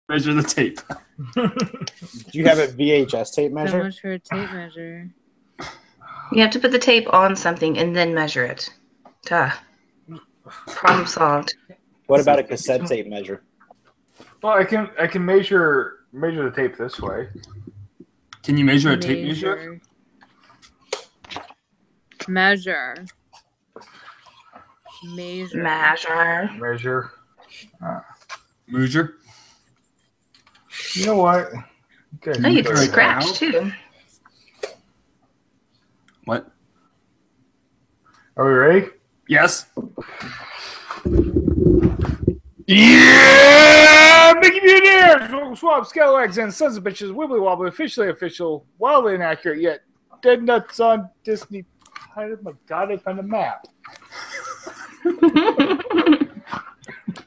Measure the tape. Do you have a VHS tape So measure? much for a tape measure. You have to put the tape on something and then measure it. Duh. Problem solved. What about a cassette tape measure? Well, I can measure the tape this way. Can you measure a tape measure? Measure. Measure. Measure. You know what? Okay. Oh, you can Right scratch now. too. What? Are we ready? Yes. Yeah! Mickey Mutineers! Swamp, Scalawags, and Sons of Bitches, Wibbly Wobbly, officially official, wildly inaccurate, yet dead nuts on Disney. Oh my god, I found a map.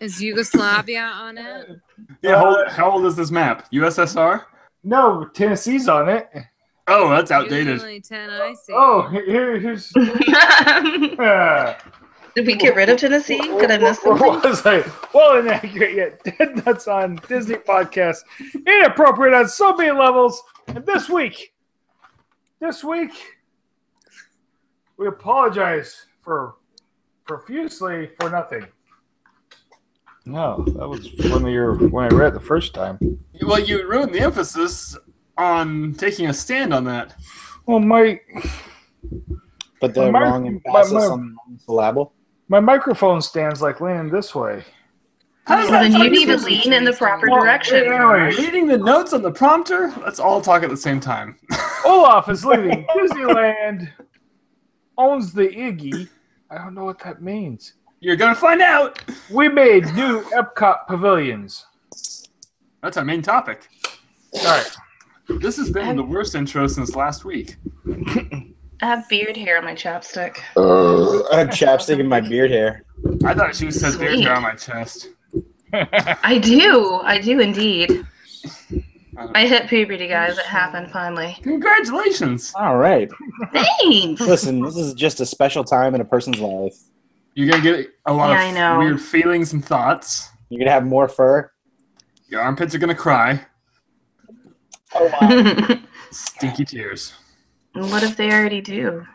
Is Yugoslavia on it? Yeah, how old is this map? USSR? No, Tennessee's on it. Oh, that's outdated. Usually 10 I see. Oh, here's. Did we get rid of Tennessee? Did I miss something? What was I? Well, inaccurate yet dead nuts on Disney podcast. Inappropriate on so many levels. And this week, we apologize profusely for nothing. No, that was when I read it the first time. Well, you ruined the emphasis on taking a stand on that. Well, But the My- wrong emphasis my- on the wrong syllable. my microphone stands like leaning this way. How does Well, then that you need to talk- lean in the proper Well, direction. anyway, Reading the notes on the prompter? Let's all talk at the same time. Olaf is leaving Disneyland. Owns the Iggy. I don't know what that means. You're gonna find out. We made new Epcot pavilions. That's our main topic. All right. This has been the worst intro since last week. I have beard hair on my chapstick. I have chapstick in my beard hair. I thought she said beard Sweet. hair on my chest. I do indeed. I hit puberty, guys. It happened finally. Congratulations. All right. Thanks. Listen, this is just a special time in a person's life. You're gonna get a lot Yeah, I know. of weird feelings and thoughts. You're gonna have more fur. Your armpits are gonna cry. Oh wow. Stinky tears. What if they already do?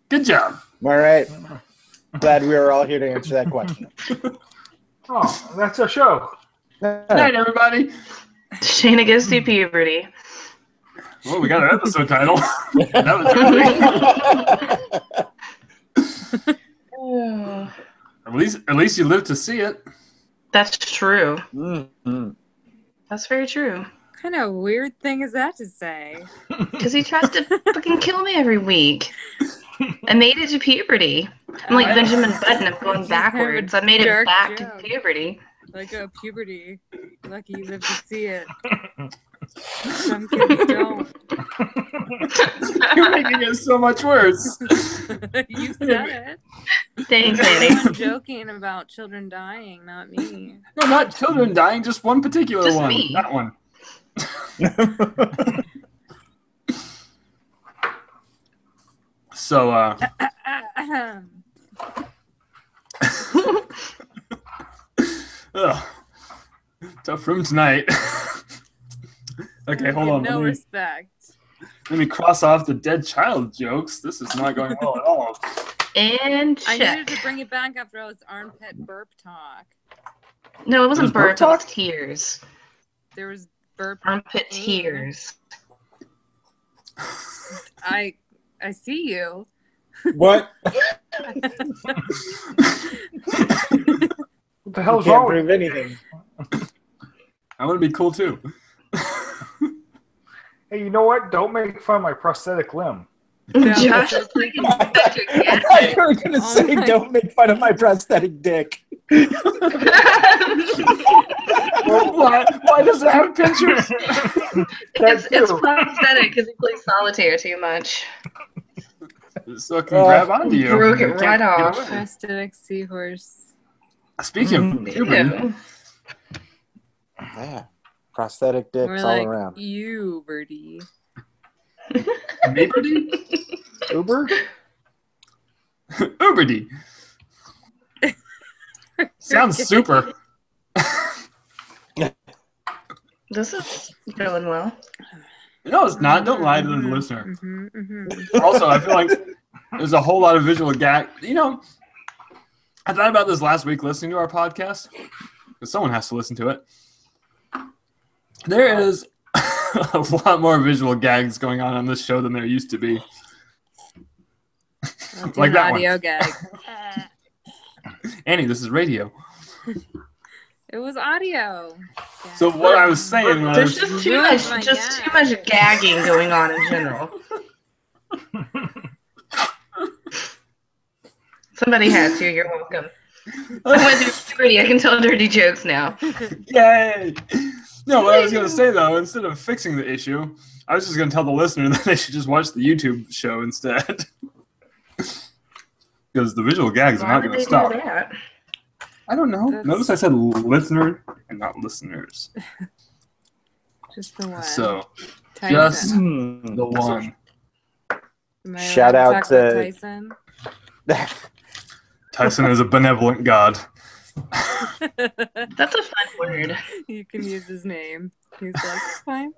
Good job. All right. Glad we were all here to answer that question. Oh, that's our show. Good night, everybody. Shayna goes through puberty. Well, we got an episode title. That was early. At least you lived to see it. That's true. Mhm. That's very true. What kind of weird thing is that to say? Because he tries to fucking kill me every week. I made it to puberty. I'm like Benjamin Button. I'm going backwards. I made it Dark back joke. to puberty. Like a puberty. Lucky you live to see it. Some kids don't. You're making it so much worse. You said it. Thanks, Annie. I'm joking about children dying, not me. No, not children dying, just one particular Just one. me. That one. So, ugh. Tough room tonight. Okay, hold Give on. no respect. Let me cross off the dead child jokes. This is not going well at all. And I needed check. to bring it back after I was armpit burp talk. No, it wasn't There's burp burp. It was talk? tears. There was burp. Armpit Mm. tears. I see you. What? What the You hell's can't wrong with prove anything. I want to be cool too. Hey, you know what? Don't make fun of my prosthetic limb. Josh is like I thought you were going to Oh say, my- don't make fun of my prosthetic dick. Why does it have pictures? It's prosthetic because he plays solitaire too much. So it can grab onto you. Broke it You can't right get off. away. Prosthetic seahorse. Speaking of puberty, Ew. Yeah. Prosthetic dicks More all like around. you, Birdie. puberty, Uber? Uberty. Sounds super. This is going well. No, it's not. Don't lie to the listener. Mm-hmm. Also, I feel like there's a whole lot of visual gag. You know, I thought about this last week listening to our podcast, because someone has to listen to it. There is a lot more visual gags going on this show than there used to be. Like that audio one. gag. Annie, this is radio. It was audio. So what I was saying There's was, just too Ruined much, my just too gag. much gagging going on in general. Somebody had to. You're welcome. I went through puberty. I can tell dirty jokes now. yay! No, what I was going to say though, instead of fixing the issue, I was just going to tell the listener that they should just watch the YouTube show instead. Because the visual gags are Why not would going to they stop. do that? I don't know. That's- Notice I said listener and not listeners. Just the one. So, Tyson. just Hmm. the one. Am I Shout allowed to out talk about to- Tyson. Tyson is a benevolent god. That's a fun word. You can use his name. He's like, it's fine.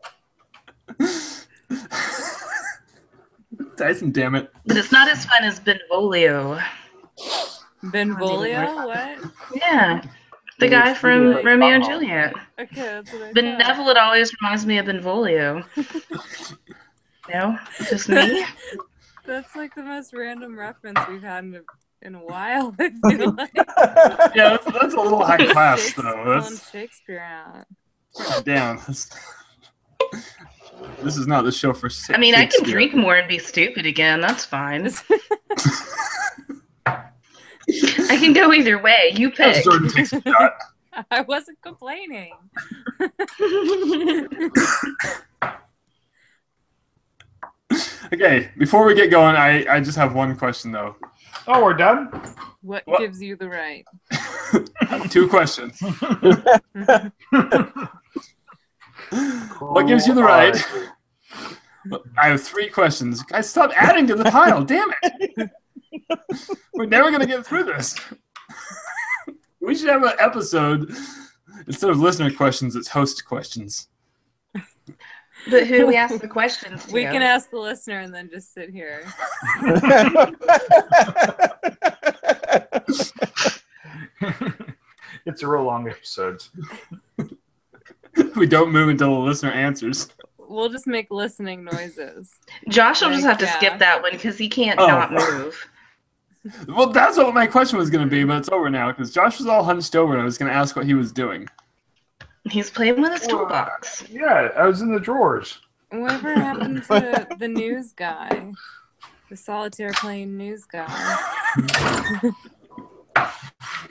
Tyson, damn it. But it's not as fun as Benvolio. Benvolio? What? Yeah. The guy from Romeo and Juliet. Okay, that's what I thought. Benevolent always reminds me of Benvolio. No? Just me? That's like the most random reference we've had in a while, I feel like. Yeah, that's a little high class, though. Pulling That's Shakespeare out. damn. This is not the show for. I mean, I can Shakespeare. drink more and be stupid again. That's fine. I can go either way. You As pick. Jordan takes a shot. I wasn't complaining. Okay, before we get going, I just have one question though. Oh, we're done? What What? gives you the right? 2 questions. What gives you the right? I have 3 questions. Guys, stop adding to the pile. Damn it. We're never going to get through this. We should have an episode, instead of listener questions, it's host questions. But who do we ask the questions to? We can ask the listener and then just sit here. It's a real long episode. We don't move until the listener answers. We'll just make listening noises. Josh will just have to Yeah. skip that one because he can't Oh. not move. Well, that's what my question was going to be, but it's over now because Josh was all hunched over and I was going to ask what he was doing. He's playing with his toolbox. Yeah, I was in the drawers. Whatever happened to the news guy? The solitaire playing news guy.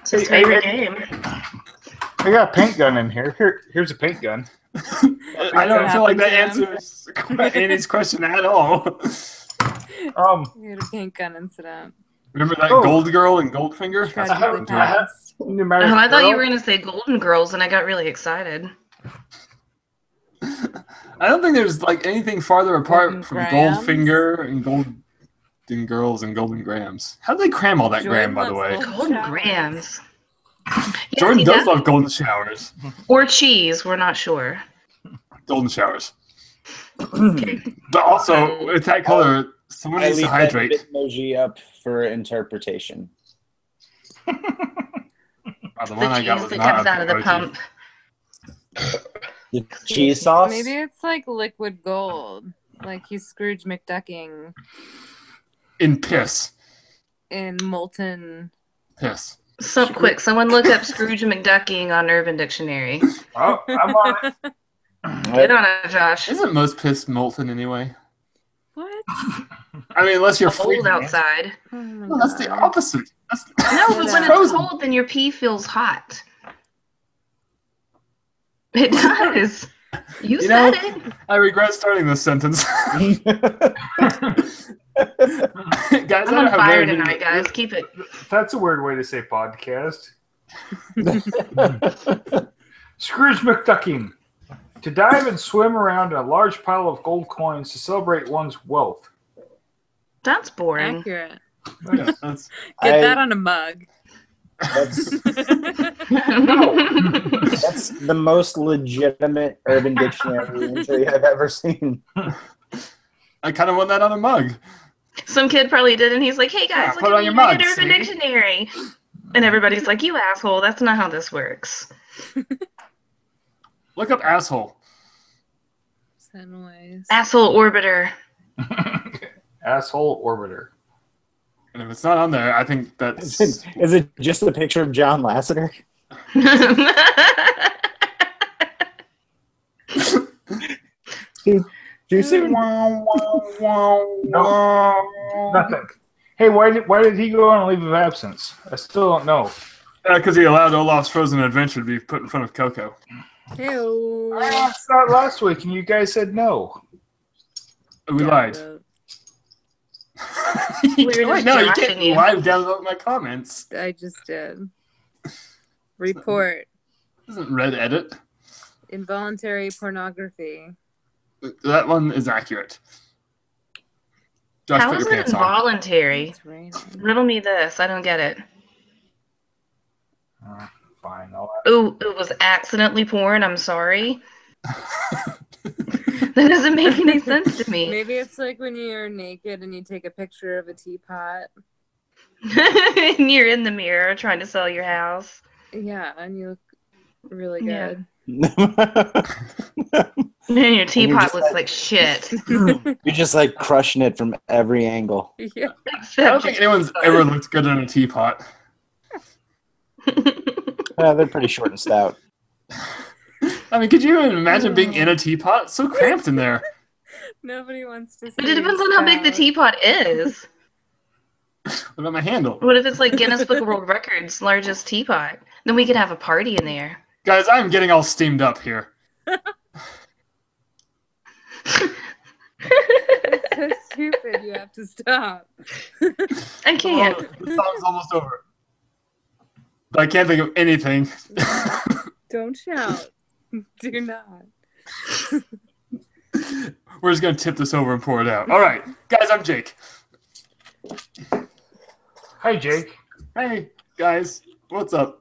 It's his favorite game. I got a paint gun in here. Here's a paint gun. I don't feel like that happened to answers Annie's question at all. We had a paint gun incident. Remember that Oh. Gold Girl and Goldfinger? That's what Tragically happened to her. passed. Pneumatic Oh, I thought you drill. were going to say Golden Girls, and I got really excited. I don't think there's like anything farther apart Golden from Grams? Goldfinger and Golden Girls and Golden Grams. How do they cram all that Jordan gram, by the loves way? Golden Golden Showers. Grams. Yeah, Jordan he does love golden showers. Or cheese, we're not sure. Golden showers. Okay. But also, with that color, someone I needs to leave that hydrate. Bitmoji up for interpretation. Oh, the The one I got cheese was that not comes out of the emoji. pump. The cheese sauce? Maybe it's like liquid gold. Like he's Scrooge McDucking In piss. in molten. Piss. So quick, someone look up Scrooge McDucking on Urban Dictionary. Oh, I'm on it. Get on it, Josh. Isn't most piss molten anyway? What? I mean, unless you're Cold freezing it. outside. Oh my No, that's the God. opposite. That's, No, but when it's frozen. cold, then your pee feels hot. It does. You You said know- it. I regret starting this sentence. Guys, I'm I on have fire very tonight, guys. Keep it. That's a weird way to say podcast. Scrooge McDucking. To dive and swim around in a large pile of gold coins to celebrate one's wealth. That's boring. Accurate. Yeah, that's, Get I- that on a mug. That's the most legitimate Urban Dictionary entry I've ever seen. I kind of want that on a mug. Some kid probably did, and he's like, "Hey guys, Yeah, put it look on at your me, I mug, did Urban see? Dictionary." And everybody's like, "You asshole, that's not how this works." Look up asshole. Sunwise. Asshole orbiter. Asshole orbiter. And if it's not on there, I think that's. Is it just a picture of John Lasseter? Too soon. Nothing. Hey, why did he go on a leave of absence? I still don't know. Because he allowed Olaf's Frozen Adventure to be put in front of Coco. Ew. I asked that last week, and you guys said no. We lied. We're Wait, just no, you joshing can't you. lie down about my comments. I just did. Report. This isn't red edit. Involuntary pornography. That one is accurate. Josh, How put is your it pants on. involuntary? It's raining. Riddle me this. I don't get it. Fine. Ooh, it was accidentally porn. I'm sorry. That doesn't make any sense to me. Maybe it's like when you're naked and you take a picture of a teapot. And you're in the mirror trying to sell your house. Yeah, and you look really Yeah. good. And your teapot just looks like shit. You're just like crushing it from every angle. Yeah. I don't think anyone's ever looked good in a teapot. They're pretty short and stout. I mean, could you even imagine being in a teapot? It's so cramped in there. Nobody wants to see. But it depends on how big the teapot is. What about my handle? What if it's like Guinness Book of World Records largest teapot? Then we could have a party in there. Guys, I'm getting all steamed up here. It's so stupid. You have to stop. I can't. The song's almost over. But I can't think of anything. Don't shout. Do not. We're just going to tip this over and pour it out. All right. Guys, I'm Jake. Hi, Jake. Hey, guys. What's up?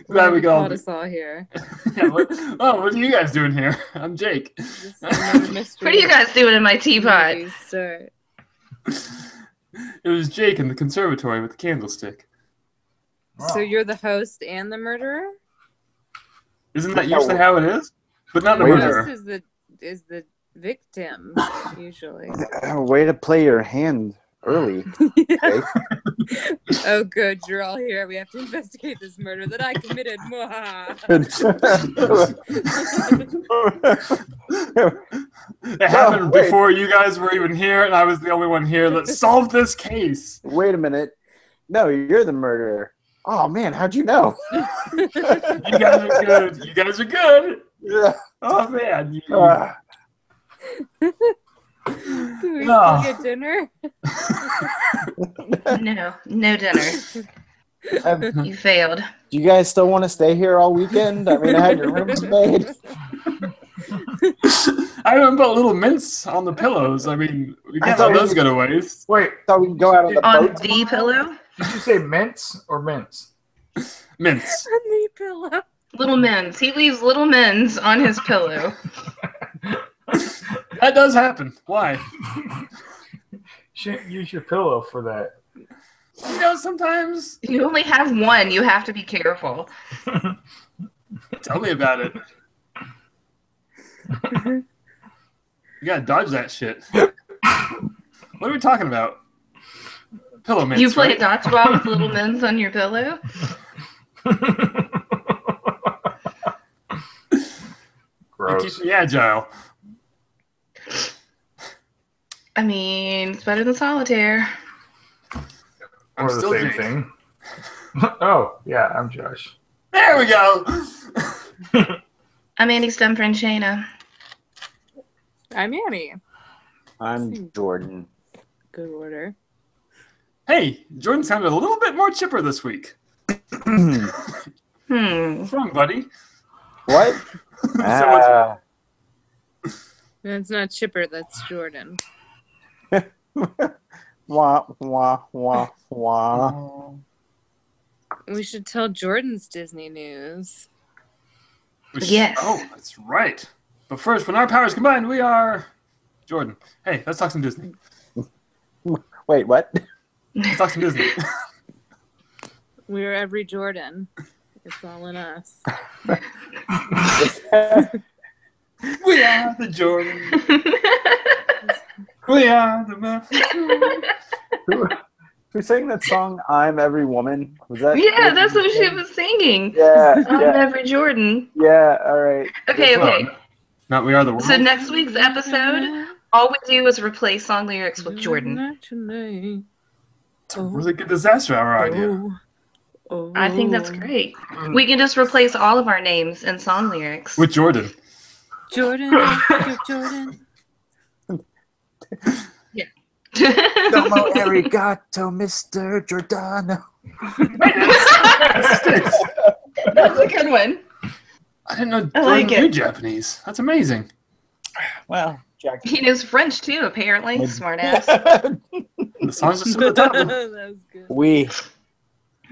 Glad we got all called us all here. Yeah, what are you guys doing here? I'm Jake. This is another mystery. What are you guys doing in my teapot? movie start. It was Jake in the conservatory with the candlestick. So you're the host and the murderer? Isn't that usually how it is? But not the Wait, The murderer. host is the victim usually. Way to play your hand early. Jake. Oh, good. You're all here. We have to investigate this murder that I committed. It happened wait. before you guys were even here, and I was the only one here that solved this case. Wait a minute. No, you're the murderer. Oh man, how'd you know? You guys are good. You guys are good. Yeah. Oh man. Do we No. still get dinner? No dinner. You failed. Do you guys still want to stay here all weekend? I mean, I had your rooms made. I haven't put little mints on the pillows. I mean, we can't thought let we- those go to waste. Wait, Thought we could go out on the On boat. the pillow? did you say mints or mints? Mints. On the pillow. Little Men's. He leaves Little Men's on his pillow. That does happen. Why? Shouldn't use your pillow for that. You know, sometimes. You only have one. You have to be careful. Tell me about it. You gotta dodge that shit. What are we talking about? Pillow mints. You play right? dodgeball with Little Men's on your pillow? It Gross. keeps me agile. I mean, it's better than solitaire. I'm Or the still same Jake. thing. Oh, yeah, I'm Josh. There we go. I'm Andy Stemfranchina. I'm Annie. I'm Jordan. Good order. Hey, Jordan sounded a little bit more chipper this week. Hmm. What's wrong, buddy? What? Ah, That's not Chipper, that's Jordan. Wah, wah, wah, wah. We should tell Jordan's Disney news. Yes. Oh, that's right. But first, when our powers combine, we are Jordan. Hey, let's talk some Disney. Wait, what? Let's talk some Disney. We're every Jordan. It's all in us. We are the Jordan. We are the man. Who sang that song, I'm Every Woman? Was that? Yeah, that's what she was singing. Yeah, I'm yeah, every Jordan. yeah, all right. Okay, okay. Not we are the world. So next week's episode, all we do is replace song lyrics with Jordan. It's a really good disaster hour idea. I think that's great. We can just replace all of our names and song lyrics. With Jordan. Jordan, you're Jordan. Domo arigato, Mr. Giordano. That sticks. That's a good one. I didn't know I Jordan like knew it. Japanese. That's amazing. Well, Jack. He knows French too, apparently. Smartass. The songs are super dumb. That was good. We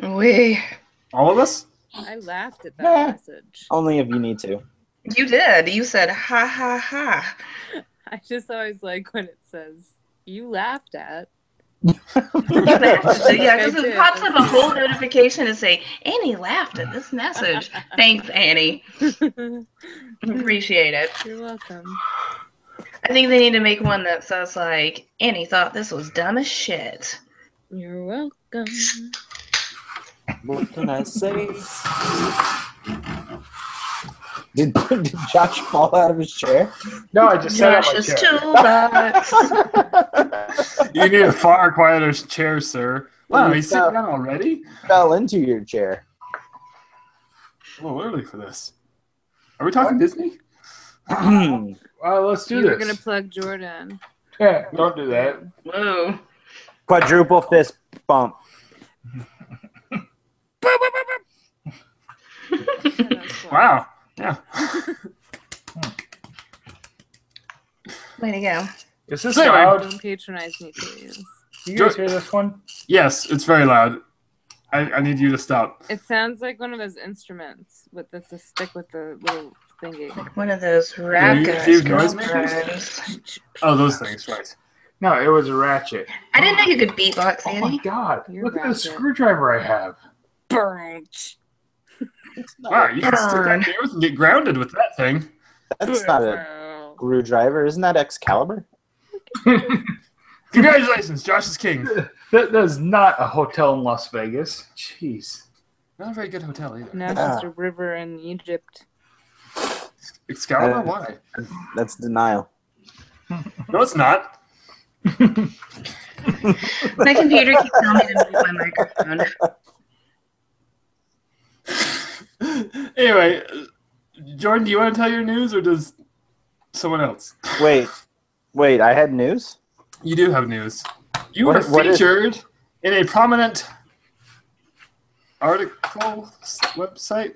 We. All of us? I laughed at that Nah. message. only if you need to. You did. You said ha ha ha. I just always like when it says, you laughed at. Yeah, because I it did. pops up a whole notification to say, Annie laughed at this message. Thanks, Annie. Appreciate it. You're welcome. I think they need to make one that says like, Annie thought this was dumb as shit. You're welcome. What can I say? Did Josh fall out of his chair? No, I just sat out my Josh's chair. toolbox. You need a far quieter chair, sir. Wow, he's sitting down already? Fell into your chair. A little early for this. Are we talking Disney? Well, let's do You were this. going to plug Jordan. Yeah, don't do that. Whoa. Quadruple fist bump. Yeah, that was fun. Wow. Yeah. Way to go. Is this So anyway, loud? Don't patronize me, please. Do you guys hear this one? Yes, it's very loud. I need you to stop. It sounds like one of those instruments with the stick with the little thingy. One of those rap you guys. use noise makers? girlfriends. Oh, those things, right. No, it was a ratchet. I didn't know you could beatbox, Oh my Annie. god. You're Look at the ratchet. screwdriver I have. Burnt. Wow, you can stick Burn. that the earth and get grounded with that thing. That's not a screwdriver. Isn't that Excalibur? Congratulations, Josh is king. That is not a hotel in Las Vegas. Jeez. Not a very good hotel either. Now it's just a river in Egypt. Excalibur? Why? That's denial. No, it's not. My computer keeps telling me to mute my microphone. Anyway, Jordan, do you want to tell your news or does someone else? Wait, I had news? You do have news. You What- were what is- featured in a prominent article website.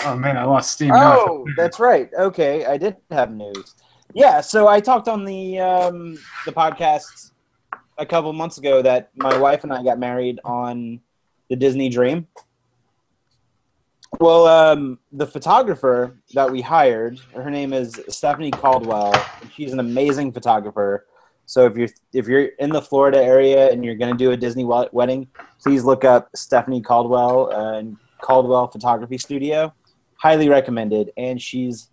Oh man, I lost steam. Now I Oh, that's right. Okay, I did have news. Yeah, so I talked on the podcast a couple months ago that my wife and I got married on the Disney Dream. Well, the photographer that we hired, her name is Stephanie Caldwell. And she's an amazing photographer. So if you're in the Florida area and you're going to do a Disney wedding, please look up Stephanie Caldwell and Caldwell Photography Studio. Highly recommended, and she's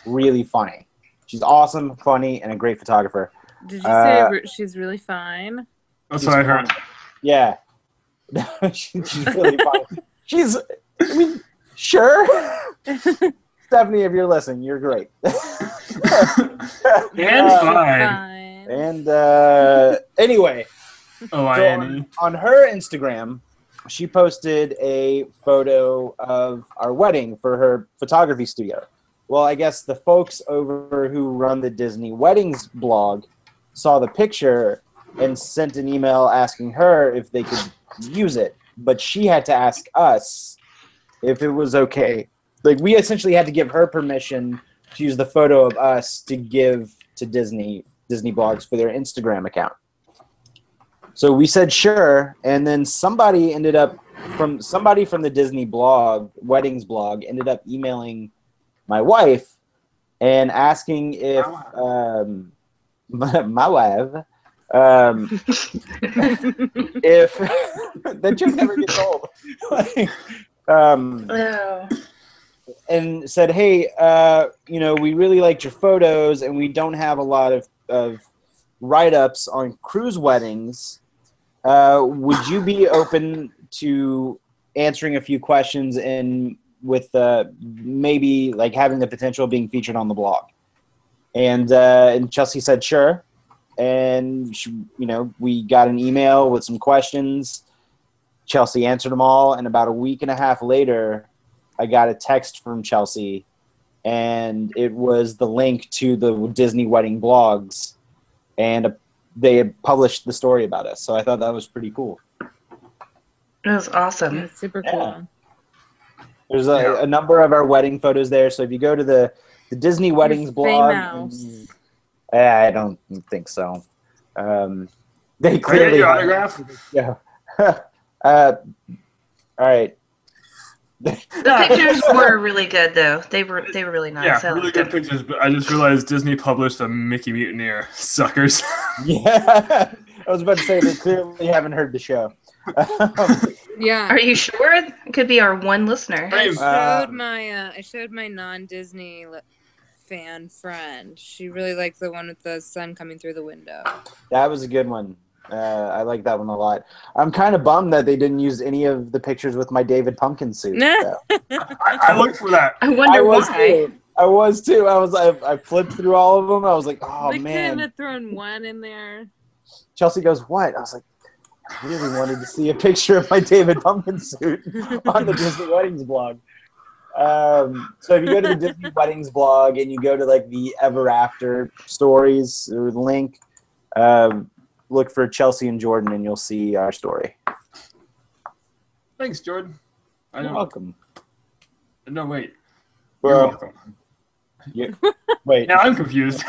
really funny. She's awesome, funny, and a great photographer. Did you say she's really fine? That's what I heard. Yeah, she's really funny. I mean, sure. Stephanie, if you're listening, you're great. And fine. Fine. And anyway, Oh, I so Annie. on her Instagram, she posted a photo of our wedding for her photography studio. Well, I guess the folks over who run the Disney Weddings blog saw the picture and sent an email asking her if they could use it. But she had to ask us if it was okay. Like, we essentially had to give her permission to use the photo of us to give to Disney blogs for their Instagram account. So we said sure, and then somebody from the Disney blog, weddings blog, ended up emailing my wife and asking if my wife if that joke never gets old. Oh. And said, hey, we really liked your photos, and we don't have a lot of write-ups on cruise weddings. Would you be open to answering a few questions and with maybe like having the potential of being featured on the blog? And Chelsea said sure. And we got an email with some questions. Chelsea answered them all, and about a week and a half later, I got a text from Chelsea, and it was the link to the Disney wedding blogs, and they had published the story about us. So I thought that was pretty cool. It was awesome. That's super cool. There's a number of our wedding photos there. So if you go to the Disney weddings blog, I don't think so. They clearly your autograph. Yeah. All right. The pictures were really good, though. They were really nice. Yeah, really good pictures. But I just realized Disney published a Mickey Mutineer. Suckers. Yeah, I was about to say they clearly haven't heard the show. Yeah. Are you sure? It could be our one listener. I showed my non-Disney fan friend. She really liked the one with the sun coming through the window. That was a good one. I like that one a lot. I'm kind of bummed that they didn't use any of the pictures with my David Pumpkin suit. So. I looked for that. I wonder why. I was too. I flipped through all of them. I was like, oh, they man. They couldn't have thrown one in there. Chelsea goes, what? I was like, I really wanted to see a picture of my David Pumpkin suit on the Disney Weddings blog. So if you go to the Disney Weddings blog and you go to like the Ever After stories or the link, look for Chelsea and Jordan and you'll see our story. Thanks, Jordan. You're welcome. No, wait. You're welcome. Wait. Now I'm confused.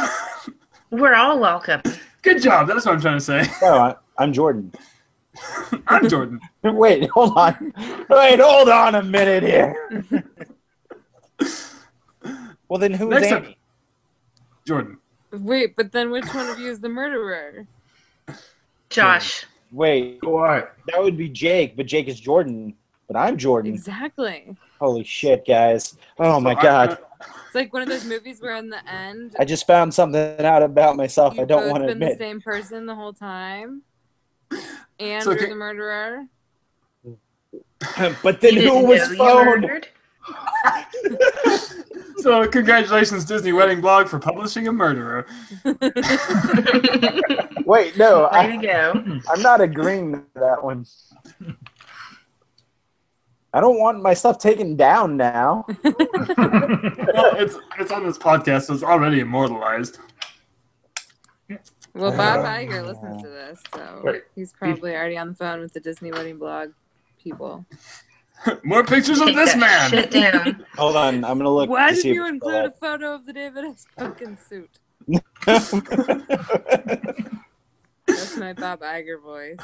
We're all welcome. Good job. That's what I'm trying to say. No, I'm Jordan. I'm Jordan. Wait, hold on. Wait, hold on a minute here. Well, then who's Next Annie? up, Jordan. Wait, but then which one of you is the murderer? Josh. Wait, What? that would be Jake, but Jake is Jordan. But I'm Jordan. Exactly. Holy shit, guys. Oh my god. It's like one of those movies where in the end I just found something out about myself I don't want to been the admit. same person the whole time. And So you're can- the murderer. But then You who didn't was know you phoned? murdered? So congratulations, Disney Wedding Blog, for publishing a murderer. Wait, no, Way to go. I'm not agreeing to that one. I don't want my stuff taken down now. Well, it's on this podcast, so it's already immortalized. Well, Bob Iger listens to this, so Wait. he's probably already on the phone with the Disney Wedding Blog people. More pictures of Take this that man. shit down. Hold on, I'm gonna look. Why to did see if you it's include a photo of the David S. Pumpkin suit? still That's my Bob Iger voice.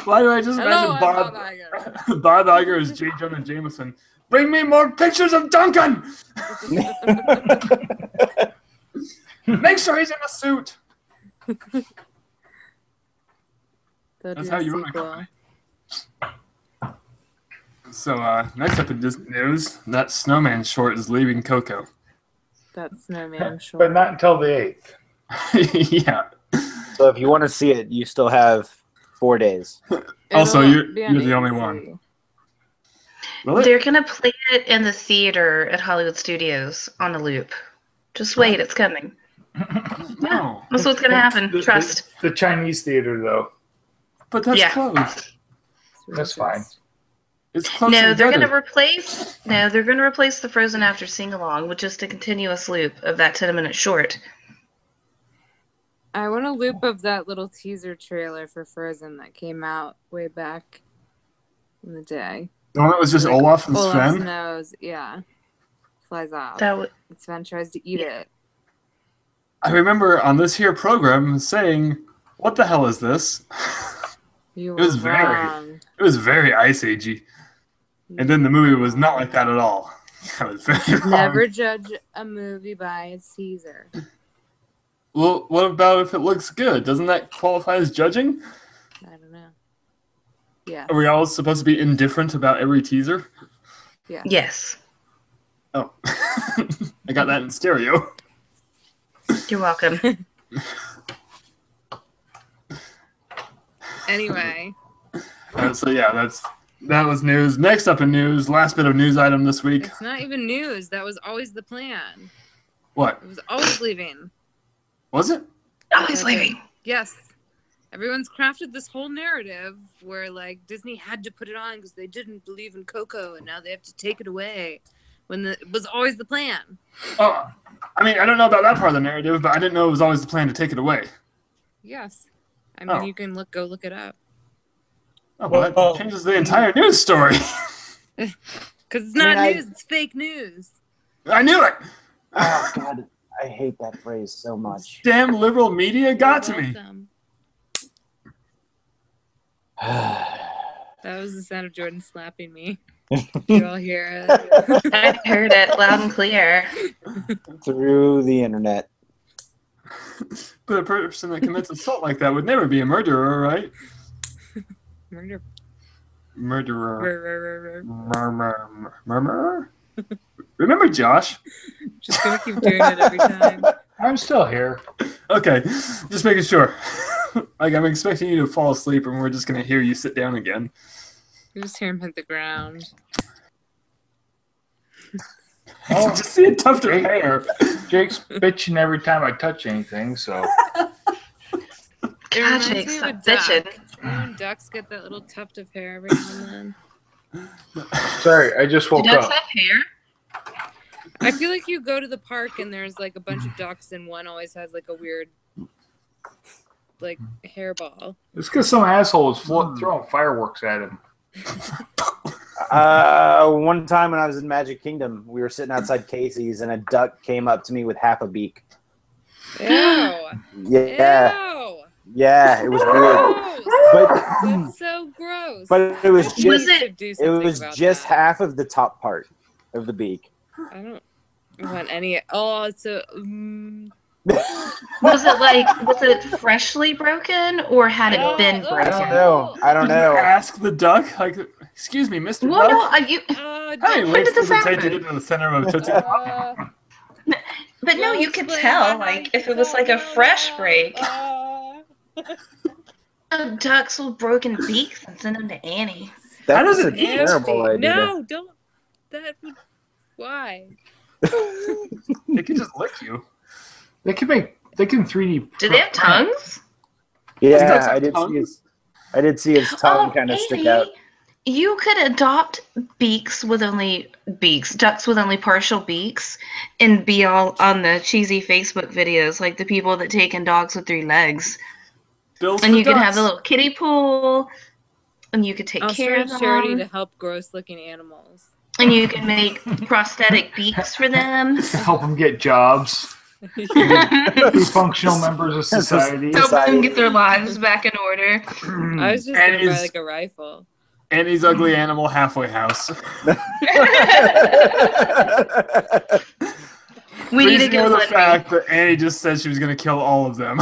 Why do I just Hello, imagine I'm Bob Iger. Bob Iger as J. Jonah Jameson? Bring me more pictures of Duncan! Make sure he's in a suit. That's how you run a company. So, next up in Disney news, that snowman short is leaving Coco. That snowman But short. not until the 8th. Yeah. So if you want to see it, you still have 4 days. Also, It'll you're be on the only ABC. one. Really? They're going to play it in the theater at Hollywood Studios on a loop. Just wait, it's coming. No. That's what's going to happen. Trust. The Chinese theater, though. But that's Yeah. closed. That's fine. It's closed. No, and they're going to gutted. replace. No, they're going to replace the Frozen After sing along with just a continuous loop of that 10-minute short. I want a loop of that little teaser trailer for Frozen that came out way back in the day. The one that was just Olaf and Olaf's Sven? nose, yeah, flies off. That would. And Sven tries to eat it. I remember on this here program saying, "What the hell is this?" You It was were very- wrong. It was very Ice Agey. And then the movie was not like that at all. That was very wrong. Never judge a movie by its teaser. Well, what about if it looks good? Doesn't that qualify as judging? I don't know. Yeah. Are we all supposed to be indifferent about every teaser? Yeah. Yes. Oh. I got that in stereo. You're welcome. Anyway, So yeah, that was news. Next up in news, last bit of news item this week. it's not even news. That was always the plan. What? It was always leaving. Was it? Always leaving. Yes. Everyone's crafted this whole narrative where like Disney had to put it on because they didn't believe in Coco and now they have to take it away. When it was always the plan. Oh, I mean, I don't know about that part of the narrative, but I didn't know it was always the plan to take it away. Yes. I mean, Oh. you can go look it up. Oh, well, that changes the entire news story. Because it's not I mean, news, it's fake news. I knew it. Oh God, I hate that phrase so much. Damn liberal media got to You're me. welcome. That was the sound of Jordan slapping me. You all hear it? I heard it loud and clear. Through the internet. But a person that commits assault like that would never be a murderer, right? Murder. Murderer. Murderer? Remember Josh? Just gonna keep doing it every time. I'm still here. Okay, just making sure. Like, I'm expecting you to fall asleep and we're just going to hear you sit down again. You just hear him hit the ground. Oh. Just see a tuft of hair. Jake's bitching every time I touch anything, so. It God, reminds Jake, me of a stop duck. bitching. You know when ducks get that little tuft of hair every now and then? Sorry, I just Do woke ducks up. have hair? I feel like you go to the park and there's like a bunch of ducks and one always has like a weird like hairball. It's because some asshole is throwing fireworks at him. One time when I was in Magic Kingdom, we were sitting outside Casey's, and a duck came up to me with half a beak. Ew. Yeah, Ew. yeah, it was weird. Gross. But That's so gross. but it was Was just it- Do it something was about just that. half of the top part of the beak. I don't want any. Oh, it's a. Was it freshly broken or had it been Oh, I broken? don't know. I don't Did you know. ask the duck? Like, excuse me, Mr. Well, no, Duck? you, Oh, How many don't- when licks did this does it take to happen? get to the center of a Tootsie Pop? but no, you could tell, like, if it was like a fresh break. Ducks with broken beaks and send them to Annie. That How does was a it eat? terrible idea. No, don't. That would. Why? They can just lick you. They can 3D. Do they have tongues? Yeah, Ducks have I did see his tongue Oh, kind of stick Annie, out. you could adopt ducks with only partial beaks, and be all on the cheesy Facebook videos like the people that take in dogs with 3 legs. Bills And for you could have ducks. a little kiddie pool, and you could take I'll care start of a charity to them, help gross-looking animals. and you can make prosthetic beaks for them. Help them get jobs. Be functional members of society. Help them get their lives back in order. I was just And gonna buy is- like a rifle. Annie's Ugly Animal Halfway House. We need Please a ignore the GoFundMe. fact that Annie just said she was going to kill all of them.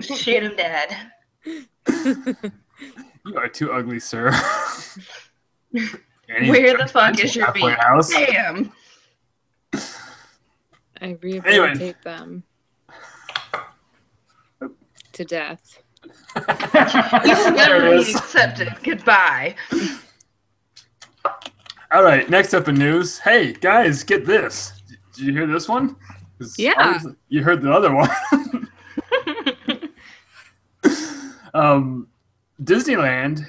Shoot him dead. You are too ugly, sir. Annie's Where the fuck judgmental is your halfway beak? house. Damn. I rehabilitate them to death. You'll There never it be is. accepted. Goodbye. All right, next up in news. Hey, guys, get this. Did you hear this one? 'Cause Yeah. obviously you heard the other one. Disneyland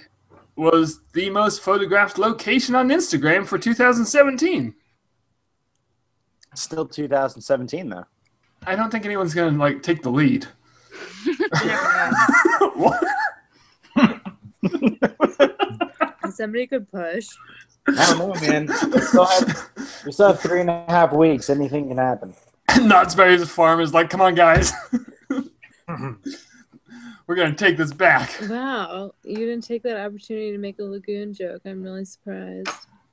was the most photographed location on Instagram for 2017. Still 2017 though. I don't think anyone's going to like take the lead. What? Somebody could push. I don't know, man. We still have 3.5 weeks. Anything can happen. Knott's Berry's farm is like, come on, guys. We're gonna take this back. Wow, you didn't take that opportunity to make a Lagoon joke. I'm really surprised.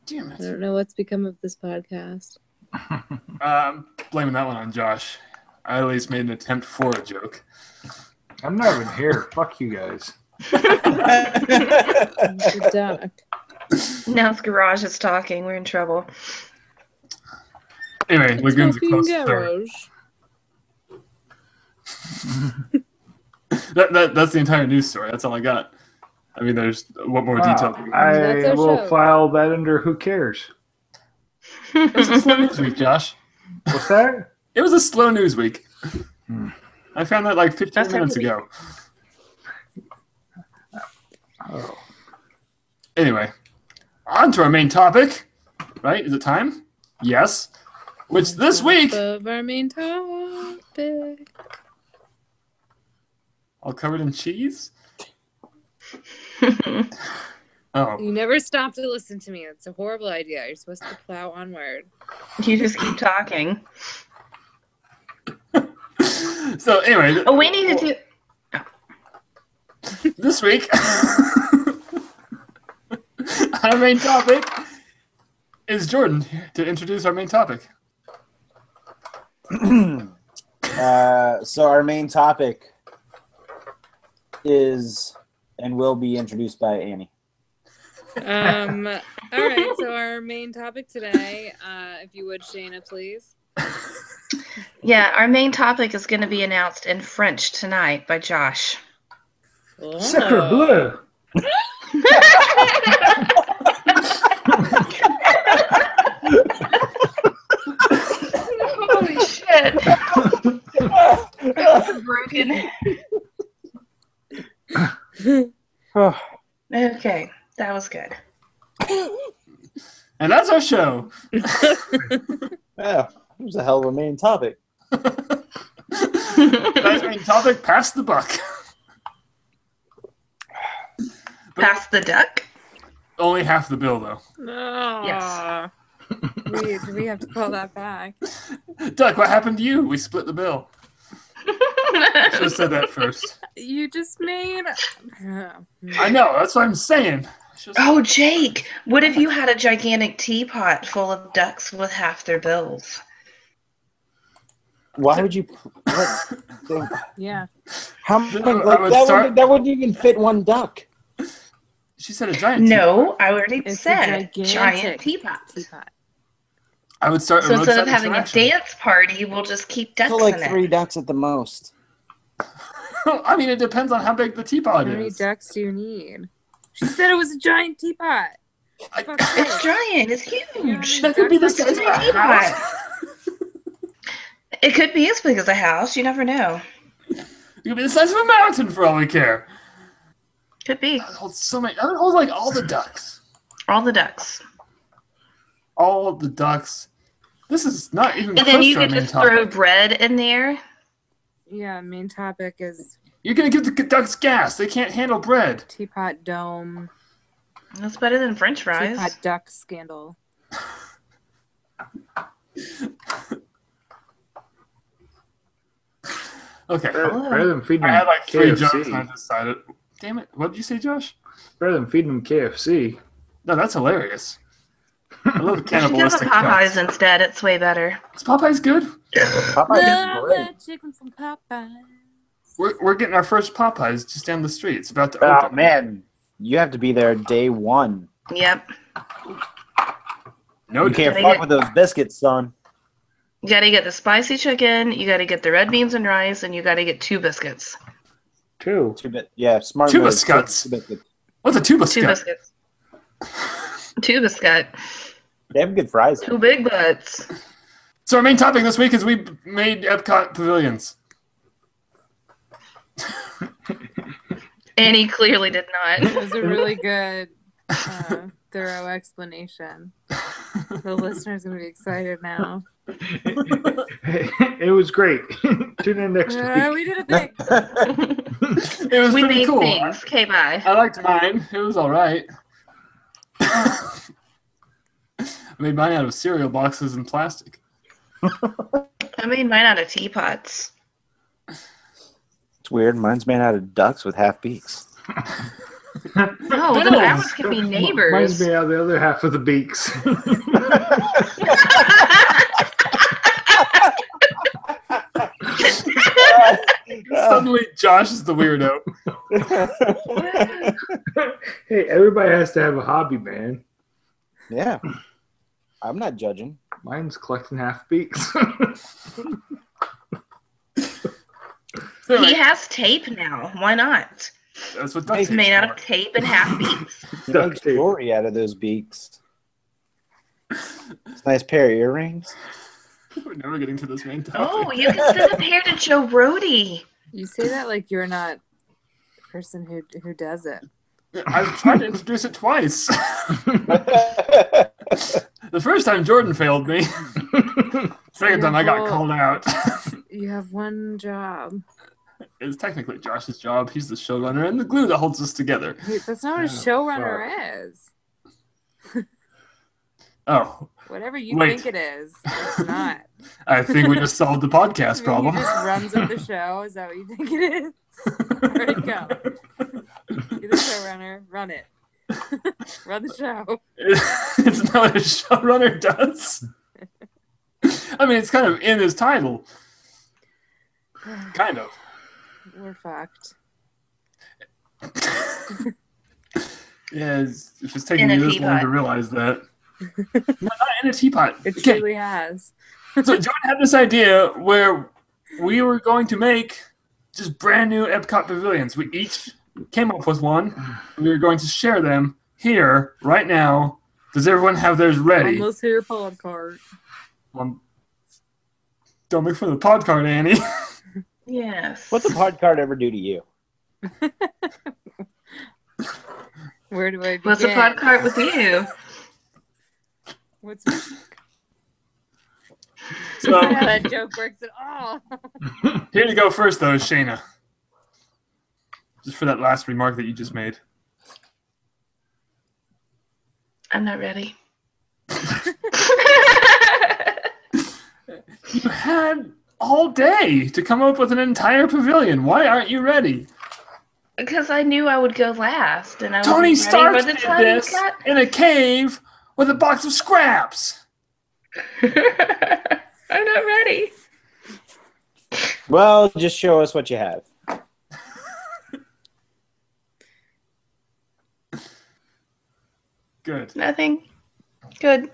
Damn I it. don't know what's become of this podcast. Blaming that one on Josh. I at least made an attempt for a joke. I'm not even here. Fuck you guys. The duck. Now it's Garage is talking. We're in trouble. Anyway, Lagoon's a Talking close third. garage. That's the entire news story. That's all I got. I mean, there's what more detail. That's I our will show. file that under who cares. It was a slow news week, Josh. What's that? It was a slow news week. Hmm. I found that like 15 That's minutes every ago. Oh. Anyway, on to our main topic. Right? Is it time? Yes. Which this week, Of our main topic. all covered in cheese. Oh, You never stop to listen to me. It's a horrible idea. You're supposed to plow onward. You just keep talking. so anyway, Oh, we need to do. this week, our main topic is Jordan to introduce our main topic. So our main topic is and will be introduced by Annie. All right, so our main topic today, if you would, Shayna, please. Yeah, our main topic is going to be announced in French tonight by Josh. Sacre bleu. Holy shit! Broken. Okay, that was good. And that's our show. Yeah, it was a hell of a main topic. Tonight's main topic, pass the buck. Pass the duck? Only half the bill, though. No. Yes. Do we have to call that back? Duck, what happened to you? We split the bill. Should have said that first. You just made. I know, that's what I'm saying. Should've- Oh, Jake, what if you had a gigantic teapot full of ducks with half their bills? Why would you? What, Yeah. how No, many? I Like, would start- that wouldn't even fit one duck. She said a giant No, I already It's a said gigantic giant teapots. teapot. I would start a So instead roadside of having a interaction. dance party, we'll just keep ducks So like in it. 3 ducks at the most. I mean, it depends on how big the teapot How many is. ducks do you need? She said it was a giant teapot. I- Fuck's It's sake. giant. It's You know how huge. many That could be the ducks size of I a need? house. It could be as big as a house. You never know. It could be the size of a mountain for all we care. Could be. That holds so many. That holds like all the ducks. All the ducks. All the ducks. This is not even And close then you to our could main just throw topic. bread in there. Yeah, main topic is You're gonna give the ducks gas. They can't handle bread. teapot dome. That's better than French fries. Teapot duck scandal. Okay. Better than feeding I had them like 3 jokes and I KFC. decided. Damn it! What did you say, Josh? Better than feeding them KFC. No, that's hilarious. I love You should give cannibalistic them Popeyes ducks. instead. It's way better. Is Popeyes good? Popeyes is great. that chicken from Popeyes. We're getting our first Popeyes just down the street. It's about to Oh open. man, you have to be there day 1. Yep. No, You can't Gotta fuck get- with those biscuits, son. You gotta get the spicy chicken, you gotta get the red beans and rice, and you gotta get 2 biscuits. 2. Yeah, smart Two move. biscuits. 2 biscuits. What's a tuba 2 scut? biscuits. 2 biscuit. They have good fries. 2 big butts. So our main topic this week is we made Epcot pavilions. And he clearly did It not. was a really good, thorough explanation. The listeners are gonna be excited now. It was great. Tune in next week. We did a thing. It was We pretty made cool. things. Okay, bye. I liked mine. It was all right. I made mine out of cereal boxes and plastic. I made mine out of teapots. It's That's weird. Mine's made out of ducks with half beaks. No, then ours could be neighbors. Mine's made out of the other half of the beaks. Suddenly, Josh is the weirdo. Hey, everybody has to have a hobby, man. Yeah. I'm not judging. Mine's collecting half beaks. He has tape now. Why not? That's what duct It's tape's made out for. of tape and half beaks. He Duct makes tape. jewelry out of those beaks. It's a nice pair of earrings. We're never getting to this main topic. Oh, you can send a pair to Joe Brody. You say that like you're not the person who does it. I've tried to introduce it twice. The first time Jordan failed me. Second time I got called out. You have one job. It's technically Josh's job. He's the showrunner and the glue that holds us together. Wait, that's not what a showrunner is. Oh, Whatever you Wait. think it is, it's not. I think we just solved the podcast problem. He just runs with the show. Is that what you think it is? Where'd it go? You're the showrunner. Run it. Run the show. It's not what a showrunner does. I mean, it's kind of in his title. Kind of. We're fucked. Yeah, if it's taking In you a this long to teapot. realize that. No, not in a teapot. It Okay, truly has. so Jordan had this idea where we were going to make just brand new Epcot pavilions. We each came up with one. We were going to share them here, right now. Does everyone have theirs ready? Almost here, podcast. Don't make fun of the pod card, Annie. Yes. What's a pod card ever do to you? Where do I begin? What's a pod cart with you? What's So how that joke works at all? here to go first, though, is Shayna. Just for that last remark that you just made. I'm not ready. You had all day to come up with an entire pavilion. Why aren't you ready? Because I knew I would go last, and I Tony wasn't ready Stark by the did time this in a cave with a box of scraps. I'm not ready. Well, just show us what you have. Good. Nothing. Good.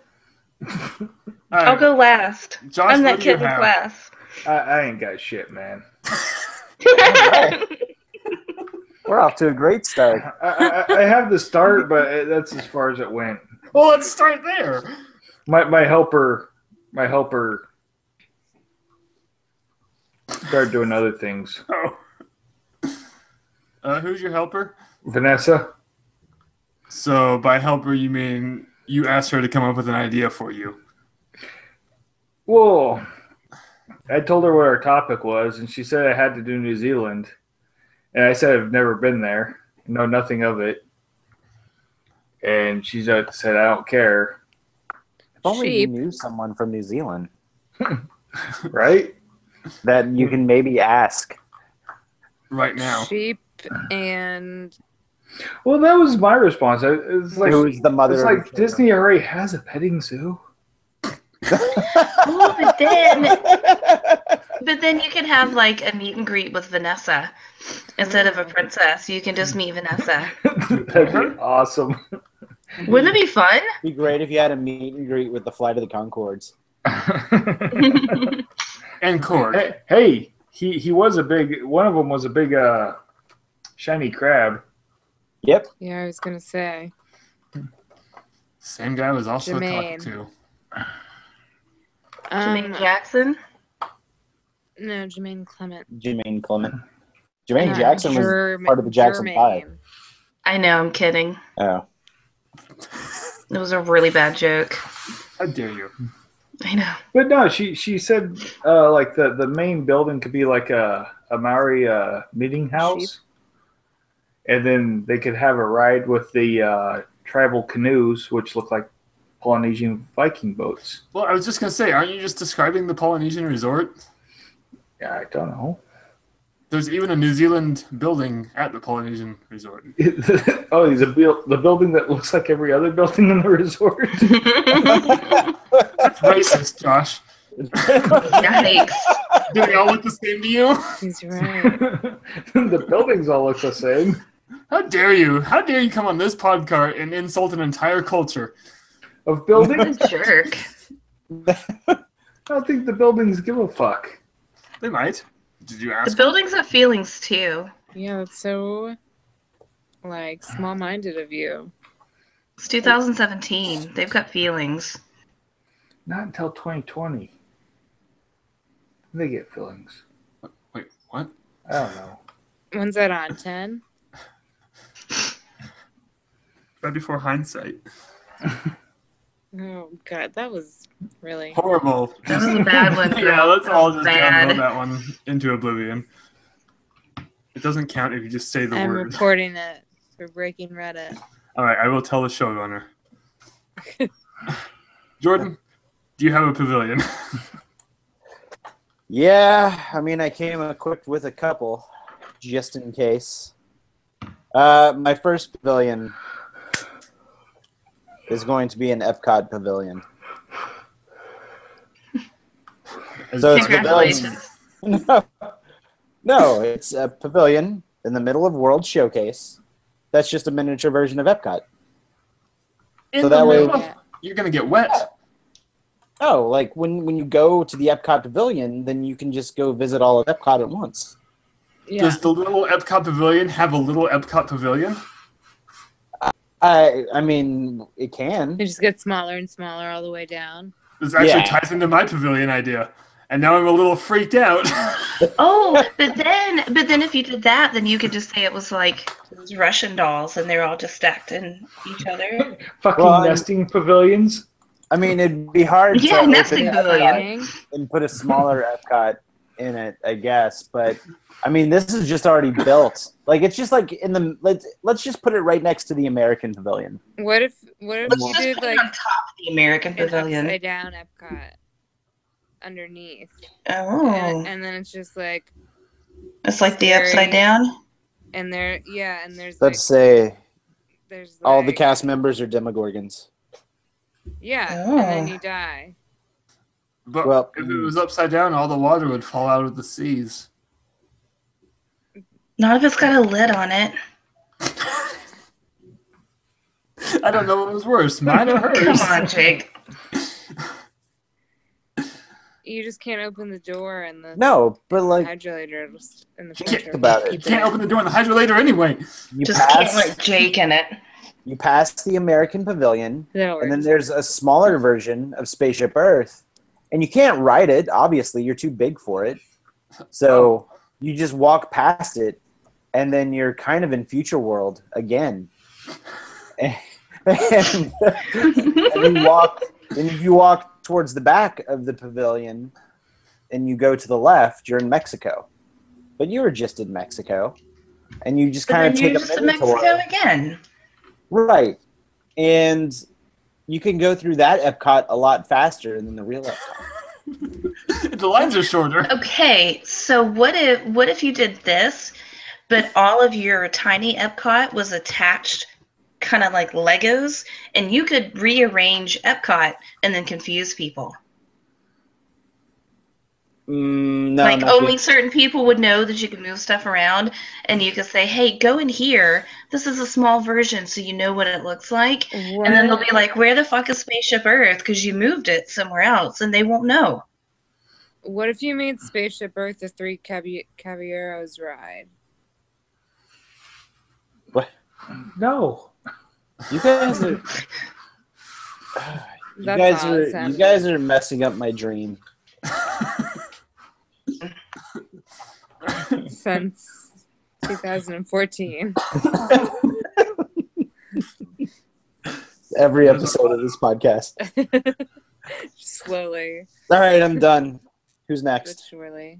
All I'll right. go last. Josh, I'm what that do you kid with have? glass. I ain't got shit, man. We're off to a great start. I have the start, but that's as far as it went. Well, let's start there. My helper started doing other things. Oh. Who's your helper? Vanessa. So by helper, you mean you asked her to come up with an idea for you. Well, I told her what our topic was, and she said I had to do New Zealand. And I said I've never been there, know nothing of it. And she said I don't care, If only Sheep. you knew someone from New Zealand right? that you can maybe ask. Right now. Sheep and Well, that was my response. It's like Who's the mother it's of like the children? Disney already has a petting zoo. Ooh, but then you could have like a meet and greet with Vanessa instead of a princess. You can just meet Vanessa. That'd be awesome. Wouldn't it be fun? It'd be great if you had a meet and greet with the Flight of the Conchords. And Cord. Hey, he was a big. One of them was a big shiny crab. Yep. yeah, I was gonna say Same guy was also Jermaine. talking to. Jermaine Jackson. No, Jermaine Clement. Jermaine Clement. Jermaine No, Jackson was part of the Jackson Five. Jermaine. I know, I'm kidding. Oh. It was a really bad joke. How dare you? I know. But no, she said like the main building could be like a Maori meeting house, and then they could have a ride with the tribal canoes, which look like Polynesian Viking boats. Well, I was just going to say, aren't you just describing the Polynesian resort? Yeah, I don't know. There's even a New Zealand building at the Polynesian resort. Oh, the building that looks like every other building in the resort. That's racist, Josh. Yikes. Do they all look the same to you? He's right. The buildings all look the same. How dare you? How dare you come on this podcast and insult an entire culture? Of buildings? What a jerk. I don't think the buildings give a fuck. They might. Did you The ask? buildings have feelings too. Yeah, that's so like small-minded of you. It's 2017. They've got feelings. Not until 2020. They get feelings. Wait, what? I don't know. When's that on? 10? Right before hindsight. Oh god, that was really Horrible. That was a bad one. Yeah, let's all just Bad. download that one into oblivion. It doesn't count if you just say the I'm word. reporting it for breaking Reddit. All right, I will tell the showrunner. Jordan, do you have a pavilion? Yeah, I mean, I came equipped with a couple, just in case. My first pavilion is going to be an Epcot pavilion. So it's a pavilion. Congratulations. No, it's a pavilion in the middle of World Showcase. That's just a miniature version of Epcot. So that way, You're gonna get wet. oh, like when you go to the Epcot pavilion, then you can just go visit all of Epcot at once. Yeah. Does the little Epcot pavilion have a little Epcot pavilion? I mean, it can. It just gets smaller and smaller all the way down. This actually Yeah. ties into my pavilion idea. And now I'm a little freaked out. Oh, but then if you did that, then you could just say it was like those Russian dolls and they're all just stacked in each other. Fucking Well, nesting pavilions. I mean, it'd be hard Yeah, to nesting open pavilion. Epcot and put a smaller Epcot in it, I guess. But I mean, this is just already built. Like it's just like in the let's just put it right next to the American Pavilion. What if Let's you just did put it like on top of the American an Pavilion. upside down Epcot underneath? Oh, And then it's just like it's like the scary. upside down. and there's Let's say there's all the like- cast members are Demogorgons. Yeah, Oh. and then you die. But Well- if it was upside down, all the water would fall out of the seas. Not if it's got a lid on it. I don't know what was worse, mine or hers. Come on, Jake. You just can't open the door and the No, but like hydrolator just in the You center. can't, about it. you can't open the door in the hydrolator anyway. you Just can't pass, let Jake in it. you pass the American Pavilion, That'll and then work. there's a smaller version of Spaceship Earth, and you can't ride it. Obviously, you're too big for it. So you just walk past it, and then you're kind of in Future World again. And you walk towards the back of the pavilion, and you go to the left, you're in Mexico. But you were just in Mexico, and you just But kind then of you're take just a in minute Mexico tour. again. Right. And you can go through that Epcot a lot faster than the real Epcot. The lines are shorter. Okay, so what if you did this, but all of your tiny Epcot was attached kind of like Legos, and you could rearrange Epcot and then confuse people. No, like not only good. certain people would know that you can move stuff around, and you could say, hey, go in here. This is a small version, so you know what it looks like. What? And then they'll be like, where the fuck is Spaceship Earth? Because you moved it somewhere else, and they won't know. What if you made Spaceship Earth a 3 Caballeros ride? No. You guys are That's all that's happening. you guys are messing up my dream. Since 2014. Every episode of this podcast. Slowly, All right, I'm done. Who's but next? surely.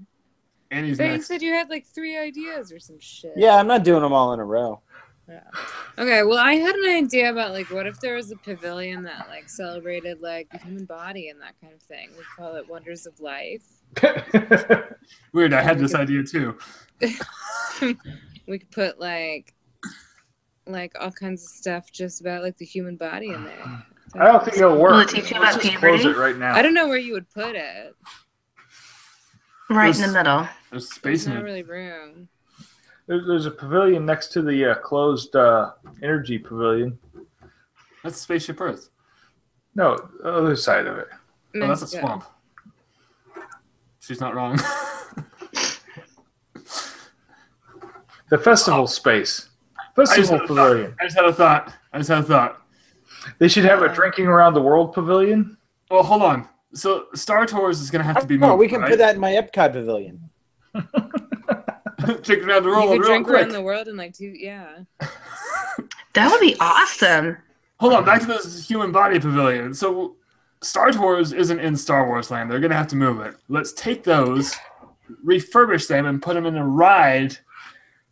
And he's But you next. said you had like 3 ideas or some shit. Yeah, I'm not doing them all in a row. Yeah. Okay, well, I had an idea about like what if there was a pavilion that like celebrated like the human body and that kind of thing. We call it Wonders of Life. Weird, I had this idea too. We could put like all kinds of stuff just about like the human body in there. I don't think it'll work. Will it teach you Let's about just close puberty? it right now. I don't know where you would put it. Right in the middle. There's space There's in not it. really room. There's a pavilion next to the closed energy pavilion. That's Spaceship Earth. No, the other side of it. Oh, that's a Mexico. swamp. She's not wrong. The festival space. Festival pavilion. I just had a thought. They should have a drinking around the world pavilion. Well, hold on. So Star Tours is going to have to be moved. Oh, we can right? put that in my Epcot pavilion. Drink around the You world could real drink quick. around the world in like 2, yeah. That would be awesome. Hold on, back to this human body pavilion. So Star Tours isn't in Star Wars land. They're going to have to move it. Let's take those, refurbish them, and put them in a ride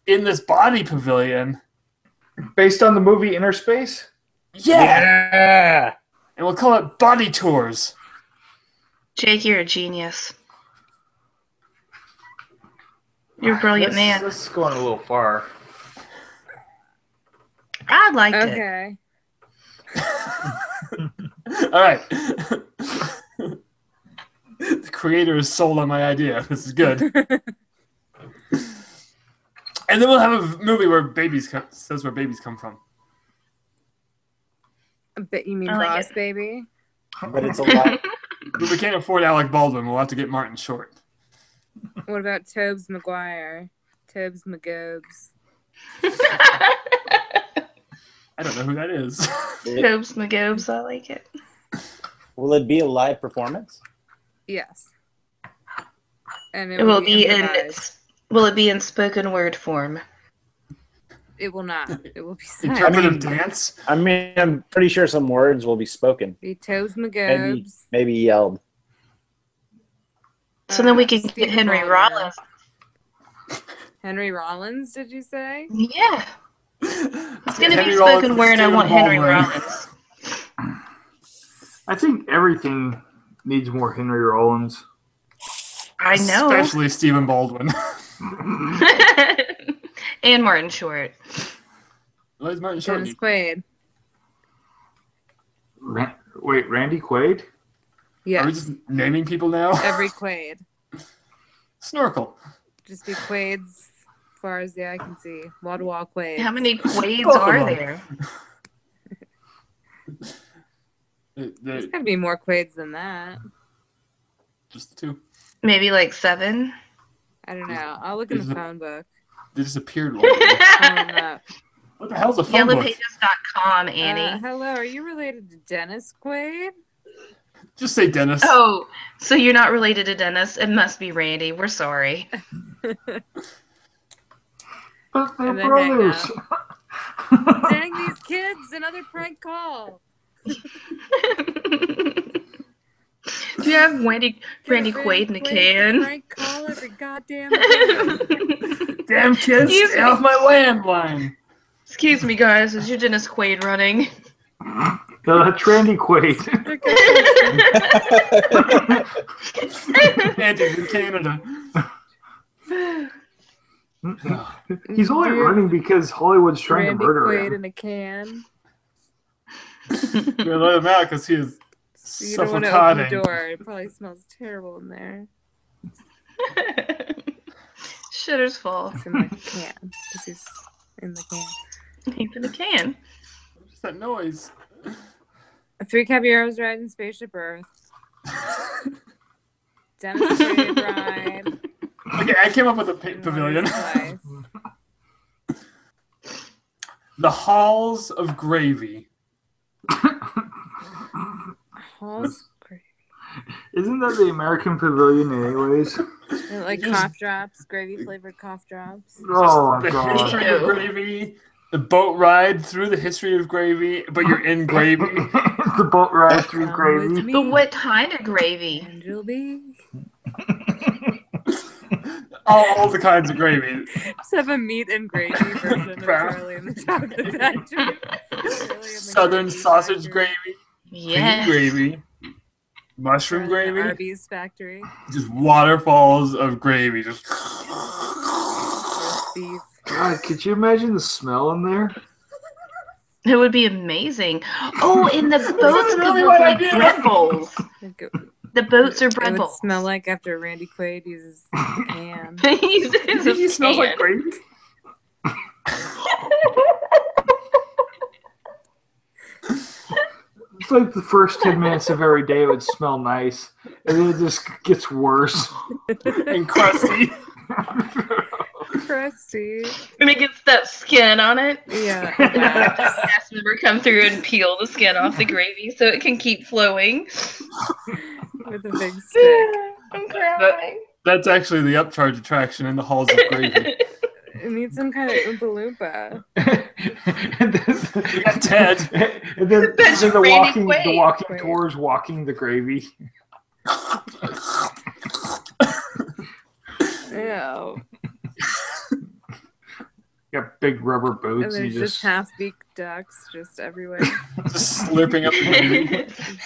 in this body pavilion. Based on the movie Inner Space? Yeah. And we'll call it Body Tours. Jake, you're a genius. You're a brilliant man. This is going a little far. I liked it. Okay. All right. The creator is sold on my idea. This is good. And then we'll have a movie where says where babies come from. I bet you mean I like Boss it. Baby? But it's a lot. But we can't afford Alec Baldwin. We'll have to get Martin Short. What about Tobes Maguire? Tobes Magobes. I don't know who that is. Gobes magobes, I like it. Will it be a live performance? Yes. And It will be improvised. will it be in spoken word form? It will not. It will be silent. Interpretive dance. I mean, I'm pretty sure some words will be spoken. Be Tobes Maybe, Magobes. maybe yelled. So then we can Stephen get Henry Baldwin. Rollins. Henry Rollins, did you say? Yeah. It's gonna Henry be Rollins spoken and word. I Stephen want Henry Baldwin. Rollins. I think everything needs more Henry Rollins. I know. Especially Stephen Baldwin. And Martin Short. Where's Martin Short? Dennis Quaid. Wait, Randy Quaid? Are we Yes. just naming people now? Every Quaid. Snorkel. Just be Quaids as far as the eye can see. Wall to wall Quaids. How many Quaids Both of are them. there? There's gotta be more Quaids than that. Just the two. Maybe like 7. I don't know. I'll look in Is the it- phone book. They disappeared. One day. What the hell's a phone book? Yellowpages.com, Annie. Hello, are you related to Dennis Quaid? Just say Dennis. Oh, so you're not related to Dennis? It must be Randy. We're sorry. But they're And then hang brothers. Dang these kids! Another prank call. Do you have Randy Get a Quaid in a Quaid can? Prank call every goddamn day. Damn kids, Excuse stay me. off my landline. Excuse me, guys. Is your Dennis Quaid running? No, that's Randy Quaid. Andy's in Canada. He's only running because Hollywood's trying Randy to murder Quaid him. in a can. We're let him out because he is You don't want to open the suffocating. door. It probably smells terrible in there. Shitter's full. It's in the can. This is in the can. He's in a can. What's that noise? 3 Caballeros riding Spaceship Earth. Dennis Quaid ride. Okay, I came up with a pavilion. Nice. The Halls of Gravy. Halls. Isn't that the American Pavilion anyways? And like cough drops, gravy flavored cough drops. Oh my The god. history of gravy. The boat ride through the history of gravy, but you're in gravy. The boat ride through Come gravy. with me, But what kind of gravy? and you'll be. All the kinds of gravy. Just have a meat and gravy version of Charlie in the Chocolate Factory. Charlie in the Southern Gravy sausage Factory. gravy. Green Yes. gravy. mushroom gravy, Arby's factory. just waterfalls of gravy, just. Roast beef. God, could you imagine the smell in there? It would be amazing. Oh, and the boats could really look what I like did? bread bowls. It The boats are bread would bowls. smell like after Randy Quaid uses a can. He smells like gravy. It's like the first 10 minutes of every day would smell nice, and then it just gets worse. And crusty. Crusty. And it gets that skin on it. Yeah. Have the cast member come through and peel the skin off the gravy so it can keep flowing. With a big stick. I'm crying. That's actually the upcharge attraction in the halls of gravy. It needs some kind of Oompa Loompa. And then, We got Ted. and then That's the Randy walking Quaid. tours, walking the gravy. Ew. Got big rubber And boots. And there's you just half-beaked ducks just everywhere. Just slurping up the gravy.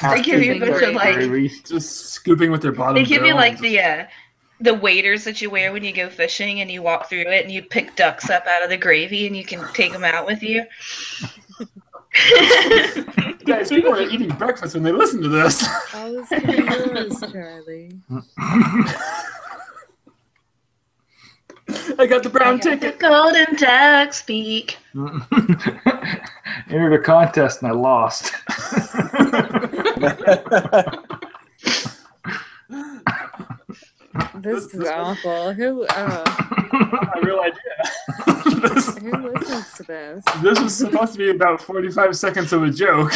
They give you a bunch of like gravy. Just scooping with their bottom. they give you dough like and the waders that you wear when you go fishing and you walk through it and you pick ducks up out of the gravy and you can take them out with you. Guys, people are eating breakfast when they listen to this. All this could be yours, Charlie. I got the brown ticket. Golden duck speak. Entered a contest and I lost. This is awful. Who My real idea. who listens to this? This was supposed to be about 45 seconds of a joke.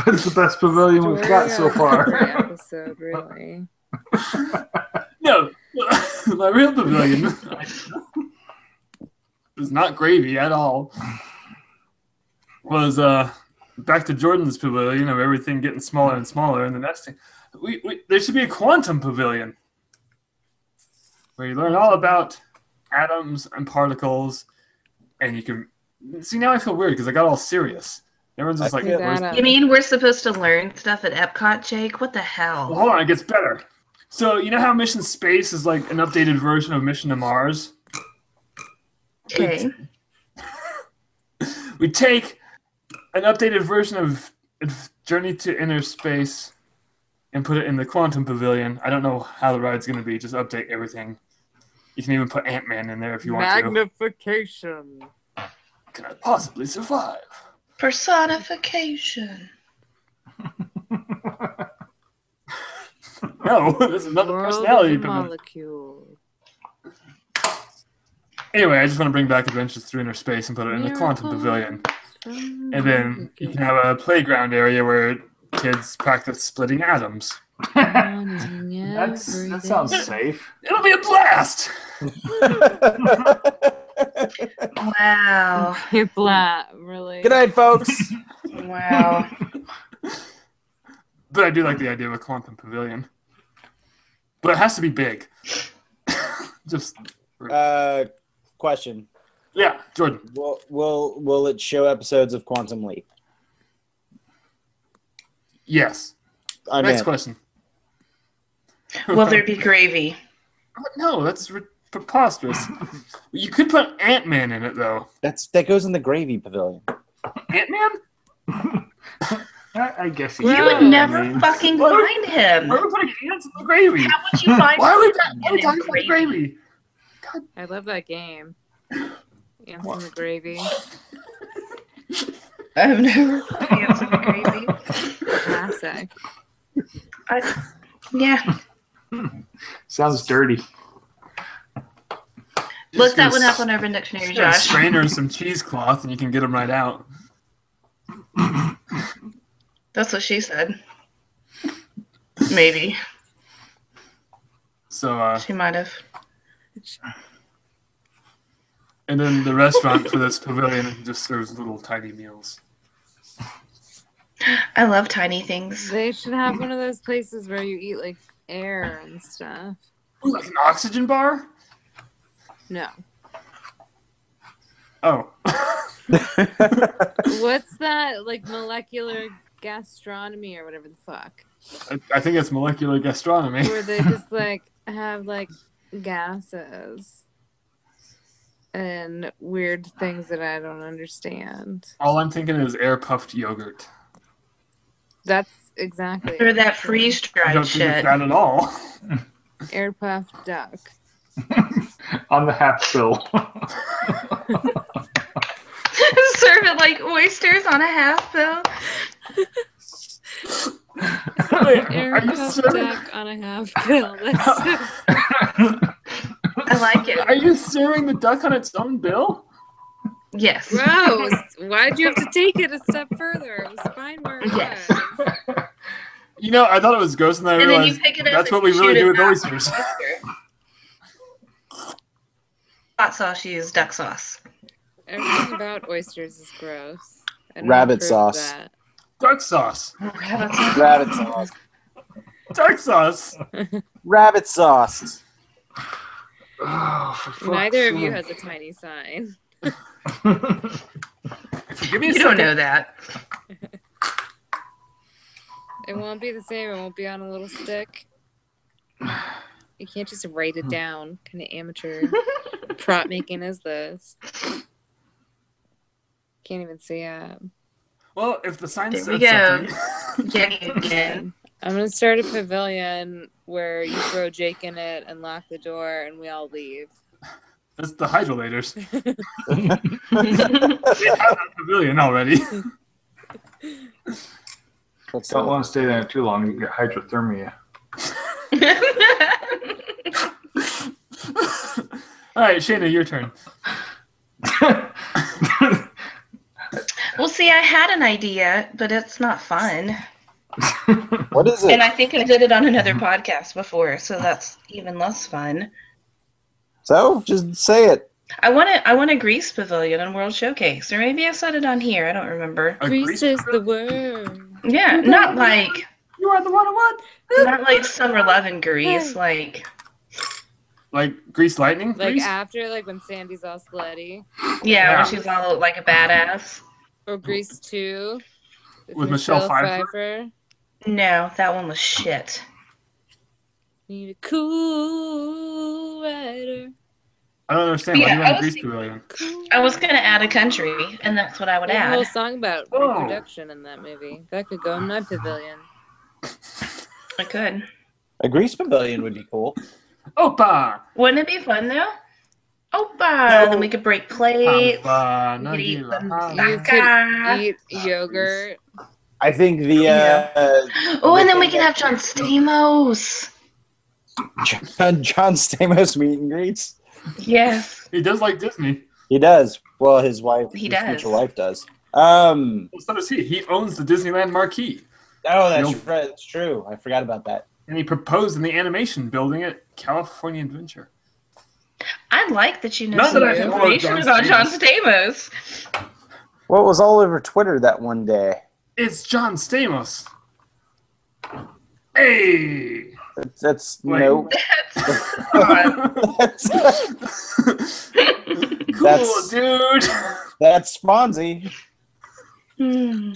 But it's the best pavilion we've got so far. Every episode, really. No, my real pavilion was not gravy at all. Was back to Jordan's pavilion of everything getting smaller and smaller, and the next thing, there should be a quantum pavilion where you learn all about atoms and particles, and you can see. Now I feel weird because I got all serious. Everyone's just like, feel "Where's-" that You mean we're supposed to learn stuff at Epcot, Jake? What the hell? Well, hold on, it gets better. So you know how Mission Space is like an updated version of Mission to Mars? Okay. We take an updated version of Journey to Inner Space and put it in the Quantum Pavilion. I don't know how the ride's going to be. Just update everything. You can even put Ant-Man in there if you want Magnification. to. Can I possibly survive? Personification. No, this is another World personality of the pavilion. molecule. Anyway, I just want to bring back Adventures Through Inner Space and put it in the Quantum Pavilion. And then you can have a playground area where kids practice splitting atoms. That sounds safe. It'll be a blast! Wow. Blah, really. Good night, folks. Wow. But I do like the idea of a quantum pavilion. But it has to be big. Just Question: yeah, Jordan. Will it show episodes of Quantum Leap? Yes. I'm Next in. question. Will there be gravy? No, that's preposterous. You could put Ant-Man in it though. That goes in the gravy pavilion. Ant-Man? I guess You Yeah. would never I mean, fucking What? find him. Why are we putting ants in the gravy? How would you find Why are we him talking in about the gravy? I love that game. Ants in the gravy. I've never put ants in the gravy. Classic. Yeah. sounds dirty. Look that one up on Urban Dictionary, Just get a Josh. strainer and some cheesecloth and you can get them right out. That's what she said. Maybe. So, She might have. and then the restaurant for this pavilion just serves little tiny meals. I love tiny things. They should have one of those places where you eat like air and stuff. Ooh, like an oxygen bar? No. Oh. What's that like molecular gastronomy or whatever the fuck. I think it's molecular gastronomy. Where they just like have like gases and weird things that I don't understand. All I'm thinking is air puffed yogurt. That's exactly Or it. that freeze I dried don't think it's shit. that at all. Air puffed duck. On the half bill. Serve it like oysters on a half bill. Wait, Air are you puffed serving? duck on a half bill. That's so... I like it. Are you serving the duck on its own bill? Yes. gross. Why'd you have to take it a step further? It was fine where it Yes. was. You know, I thought it was gross, and then I And then you realized pick it up that's and what we you really shoot do it with out. oysters. Hot sauce, you use duck sauce. Everything about oysters is gross. I don't Rabbit approve sauce. that. Duck sauce. Rabbit sauce. Duck sauce. Rabbit sauce. Oh, for fuck's Neither of you sake. has a tiny sign. Give me a You don't second. know that. It won't be the same. It won't be on a little stick. You can't just write it down. Kind of amateur prop making is this? Can't even see it. Well, if the sign There said we go. something, Yeah, you can. I'm gonna start a pavilion where you throw Jake in it and lock the door, and we all leave. that's the hydrolators. They have that pavilion already. That's Don't want to stay there too long. You get hydrothermia. All right, Shayna, your turn. Well, see, I had an idea, but it's not fun. What is And it? I think I did it on another podcast before, so that's even less fun. So just say it. I want a Grease Pavilion and World Showcase, or maybe I said it on here. I don't remember. A Grease is the word. Yeah, not like You are the one. What? not like Summer Love and Grease, like Like grease lightning? Like Grease? after, like when Sandy's all slutty, yeah, Yeah. where she's all like a badass. or Grease 2 With Michelle Pfeiffer? No, that one was shit. Need a cool rider. I don't understand. Why Yeah, do you want I a was grease thinking- pavilion? Cool. I was gonna add a country, and that's what I would There's a whole add. song about Oh. reproduction in that movie. That could go in my pavilion. I could. A grease pavilion would be cool. Opa! Wouldn't it be fun though? Opa! No. Then we could break plates. Pampa, We could eat Nagila, some Pampa. You Saka. could eat yogurt. I think the Oh, and then we can have John Stamos. John Stamos meet and greets. Yes. He does like Disney. He does. Well, his wife, He his does. future wife does. Well, so does he. He owns the Disneyland marquee. Oh, that's Nope. right. That's true. I forgot about that. And he proposed in the animation building at California Adventure. I like that you know Not some that I follow information John about John Stamos. Stamos. Well, it was all over Twitter that one day. It's John Stamos. Hey! That's Wait. no. that's, Cool, That's- dude. that's Fonzie. Hmm.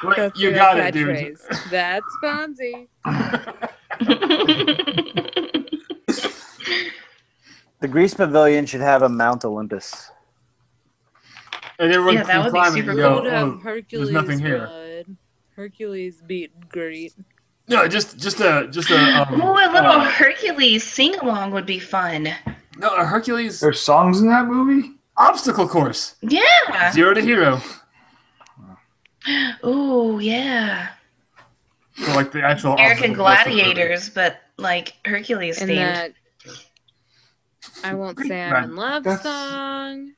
Wait, That's you your got it, dude. catchphrase. That's Fonzie. The Grease Pavilion should have a Mount Olympus. And everyone Yeah, that can would be climb it super and It go, would have oh, Hercules nothing here. ride. Hercules beat great. no, just a Oh, a little Hercules sing along would be fun. no, a Hercules There's songs in that movie? obstacle course. Yeah. 0 to hero. Oh, yeah. So like the actual American obstacle course of the movie. Gladiators, but like Hercules And themed. that I Won't Say I'm in Love That's- song.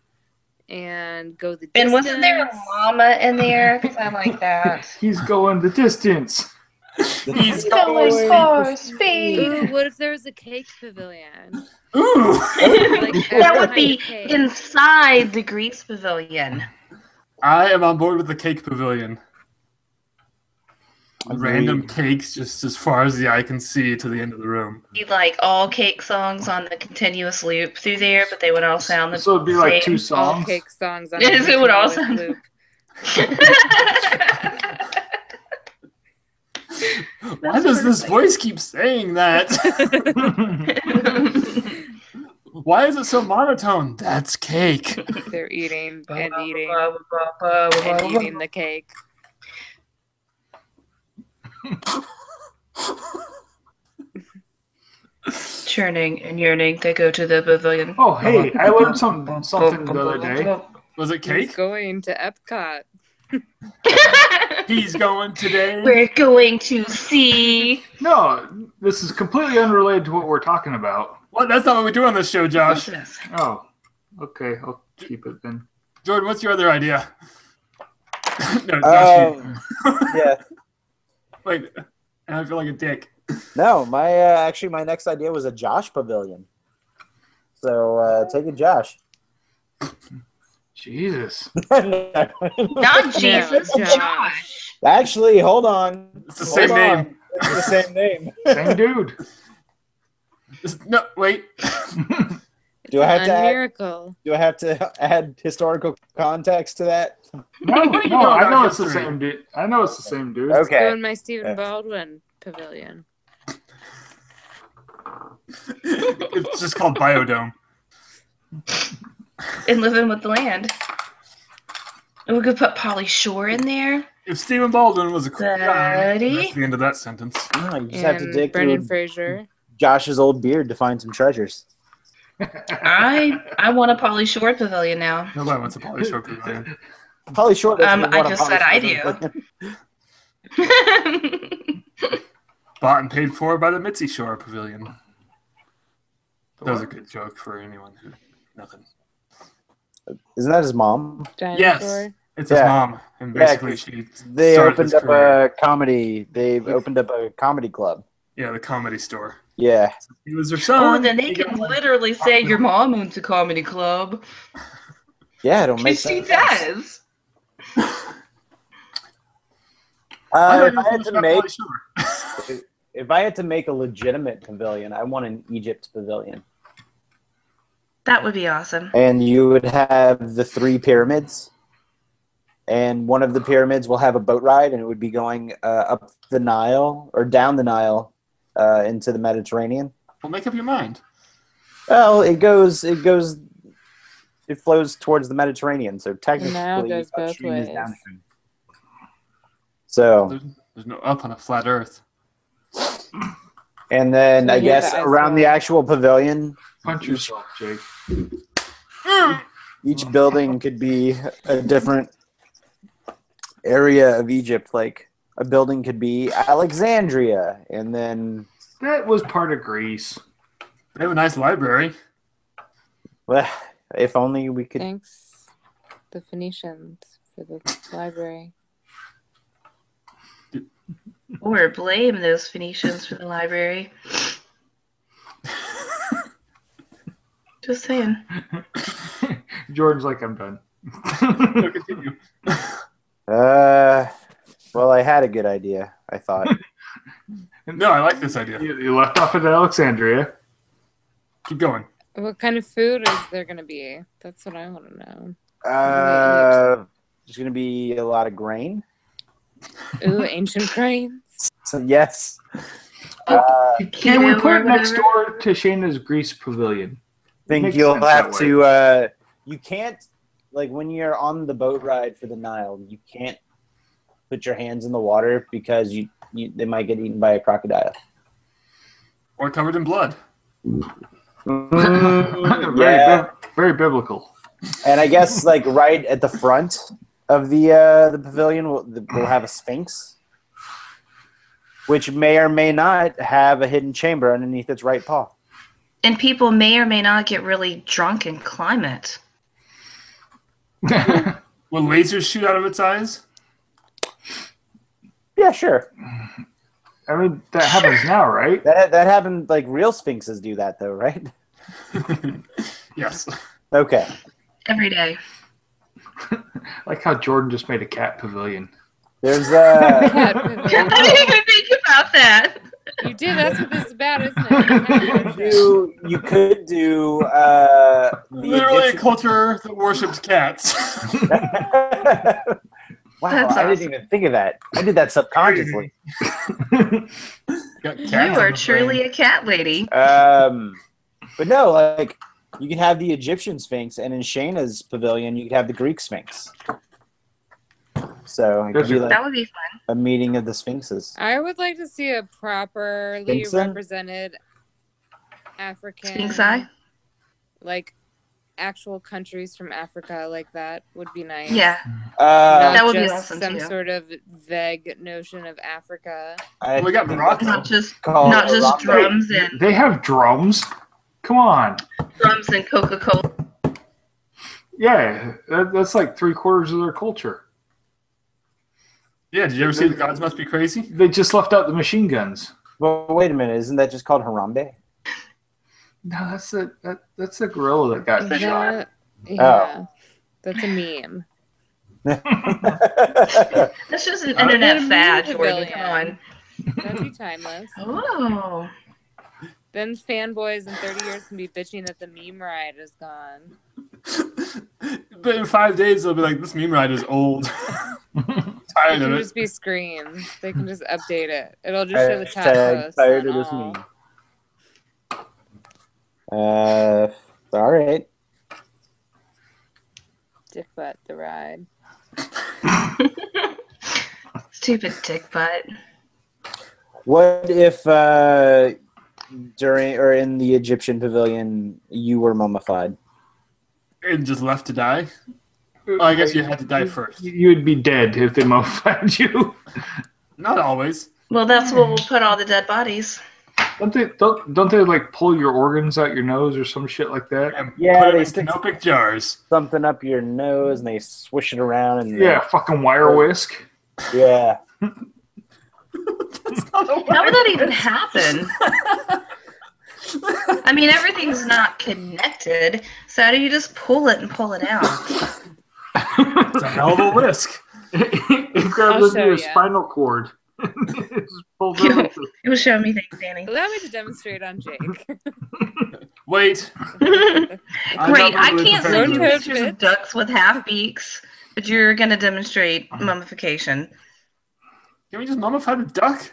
And Go the Distance. And wasn't there a llama in there? Because I like that. He's going the distance. He's Going going for speed. Ooh, what if there was a cake pavilion? Ooh. Like That every would kind be of cake. inside the Grease Pavilion. I am on board with the cake pavilion. Agreed. Random cakes just as far as the eye can see to the end of the room. Be like all cake songs on the continuous loop through there, but they would all sound the So it'd be like two same. All songs. cake songs on Yes, it would all continuous sound- loop. Why does this voice keep saying that? Why is it so monotone? That's cake. They're eating and eating and eating the cake. Churning and yearning, they go to the pavilion. Oh, hey, I learned something the other day. Was it He's cake? going to Epcot. He's going today. We're going to see. No, this is completely unrelated to what we're talking about. What? That's not what we do on this show, Josh. Oh, okay, I'll keep it then. Jordan, what's your other idea? No, Josh. Yeah. Wait, I feel like a dick. No, my actually my next idea was a Josh pavilion. So take it, Josh. Jesus. Not Jesus, No, Josh. Actually, hold on. It's the same name. It's the same name. Same dude. No, wait. Do I have to add, miracle? do I have to add historical context to that? No, What do you no, know I about know it's the history? same dude. I know it's the same dude. Okay. Doing my Stephen Baldwin pavilion. It's just called Biodome. And living with the land. And we could put Pauly Shore in there. If Stephen Baldwin was a cool guy, Buddy. that's the end of that sentence. No, you just have to And dig Brendan through Fraser. Josh's old beard to find some treasures. I want a Pauly Shore pavilion now. Nobody wants a Pauly Shore pavilion. Holly Short. doesn't I want a just Holly said I Short do. pavilion. Bought and paid for by the Mitzi Shore Pavilion. That was a good joke for anyone who nothing. Isn't that his mom? Dinosaur. Yes, it's his Yeah. mom, and Yeah, basically she They started opened his up career. a comedy. They've opened up a comedy club. Yeah, the comedy store. Yeah. He was her Oh, son. then they He can got- literally say your mom owns a comedy club. Yeah, it'll make She sense. does. I If don't I know had much to about make Pauly Shore. if I had to make a legitimate pavilion, I want an Egypt pavilion. That would be awesome. And you would have the 3 pyramids. And one of the pyramids will have a boat ride, and it would be going up the Nile or down the Nile into the Mediterranean. Well, make up your mind. Well, it flows towards the Mediterranean, so technically goes both upstream is ways. downstream. So, There's no up on a flat Earth. and then So I you guess guys around the will- actual pavilion, Punch yourself, Jake. each building could be a different area of Egypt. Like a building could be Alexandria, and then That was part of Greece. They have a nice library. well, if only we could. Thanks, the Phoenicians, for the library. Or blame those Phoenicians for the library. Just saying. Jordan's like, I'm done. No, continue. Well, I had a good idea. I thought. No, I like this idea. You left off at Alexandria. Keep going. What kind of food is there going to be? That's what I want to know. There's gonna be a lot of grain. Ooh, ancient cranes. So yes. Can we Keto put or it next whatever? door to Shayna's Greece pavilion? Think Makes you'll sense have that to. You can't, like when you're on the boat ride for the Nile, you can't put your hands in the water because they might get eaten by a crocodile. Or covered in blood. Yeah. Very biblical. And I guess like right at the front of the pavilion, we'll have a sphinx, which may or may not have a hidden chamber underneath its right paw. And people may or may not get really drunk and climb it. Will lasers shoot out of its eyes? Yeah, sure. I mean, that happens now, right? That happened. Like real sphinxes do that, though, right? Yes. Okay. Every day. Like how Jordan just made a cat pavilion. There's Cat I pavilion. didn't even think about that. You did. That's what this is about, isn't it? you could do Literally a culture that worships cats. Wow, That's I awesome. didn't even think of that. I did that subconsciously. Got You cats are on the truly brain. a cat lady. But no, like you can have the Egyptian Sphinx, and in Shayna's pavilion, you could have the Greek Sphinx. So it could be like That would be fun. a meeting of the Sphinxes. I would like to see a properly Sphinxin? represented African, Sphinx eye? like actual countries from Africa, like that would be nice. Yeah. Not That would be just awesome, some too. sort of vague notion of Africa. We got Morocco. Not just Called Harambe. drums and They have drums. Come on. Coca-Cola. Yeah, that's like 3/4 of their culture. Yeah, did you ever see The Gods Must Be Crazy? They just left out the machine guns. Well, wait a minute. Isn't that just called Harambe? No, that's the gorilla that got shot. Yeah, that's a meme. That's just an internet Meme fad, Jordan. pavilion. Come on. That'd be timeless. Oh. Then fanboys in 30 years can be bitching that the meme ride is gone. But in 5 days, they'll be like, this meme ride is old. It Tired of can it. just be screens. They can just update it. It'll just show the top Hashtag post. tired on of this all. meme. All right. Dick butt the ride. Stupid dick butt. What if during or in the Egyptian pavilion you were mummified? And just left to die? Oh, I guess you had to die first. You'd be dead if they mummified you. Not always. Well, that's where we'll put all the dead bodies. Don't they like pull your organs out your nose or some shit like that? And Yeah, put it they in stick- canopic jars. Something up your nose and they swish it around and Yeah, fucking wire whisk. yeah. That's not a How would that even happen? I mean, everything's not connected. So how do you just pull it and pull it out? It's a hell of a risk. It grabs I'll into show your ya. spinal cord. It just pulls everything. It was showing me things, Danny. Allow me to demonstrate on Jake. Wait. Great. I can't Don't send you touch pictures it. of ducks with half beaks, but you're going to demonstrate mummification. Can we just mummify the duck?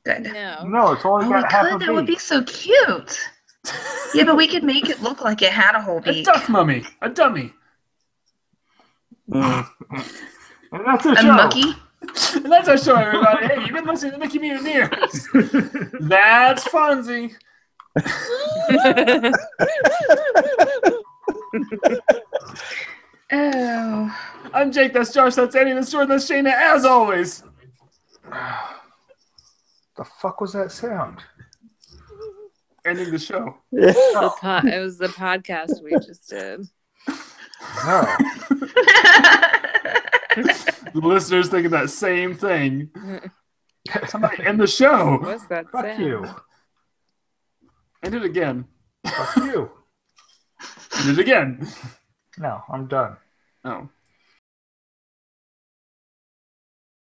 Good. No. No, it's only Oh, we got half a could. That would be beak. so cute. Yeah, but we could make it look like it had a whole A beak. duck mummy. A dummy. Mm. And that's a A show. monkey. And that's our show, everybody. Hey, you've been listening to Mickey Mutineers. That's Fonzie. Oh. I'm Jake. That's Josh. That's Annie. That's Jordan. That's Shayna. As always. The fuck was that sound? Ending the show. It was the podcast we just did. No. The listeners thinking that same thing. Somebody end the show. What's that Fuck sound? you. End it again. Fuck you. End it again. No, I'm done. Oh.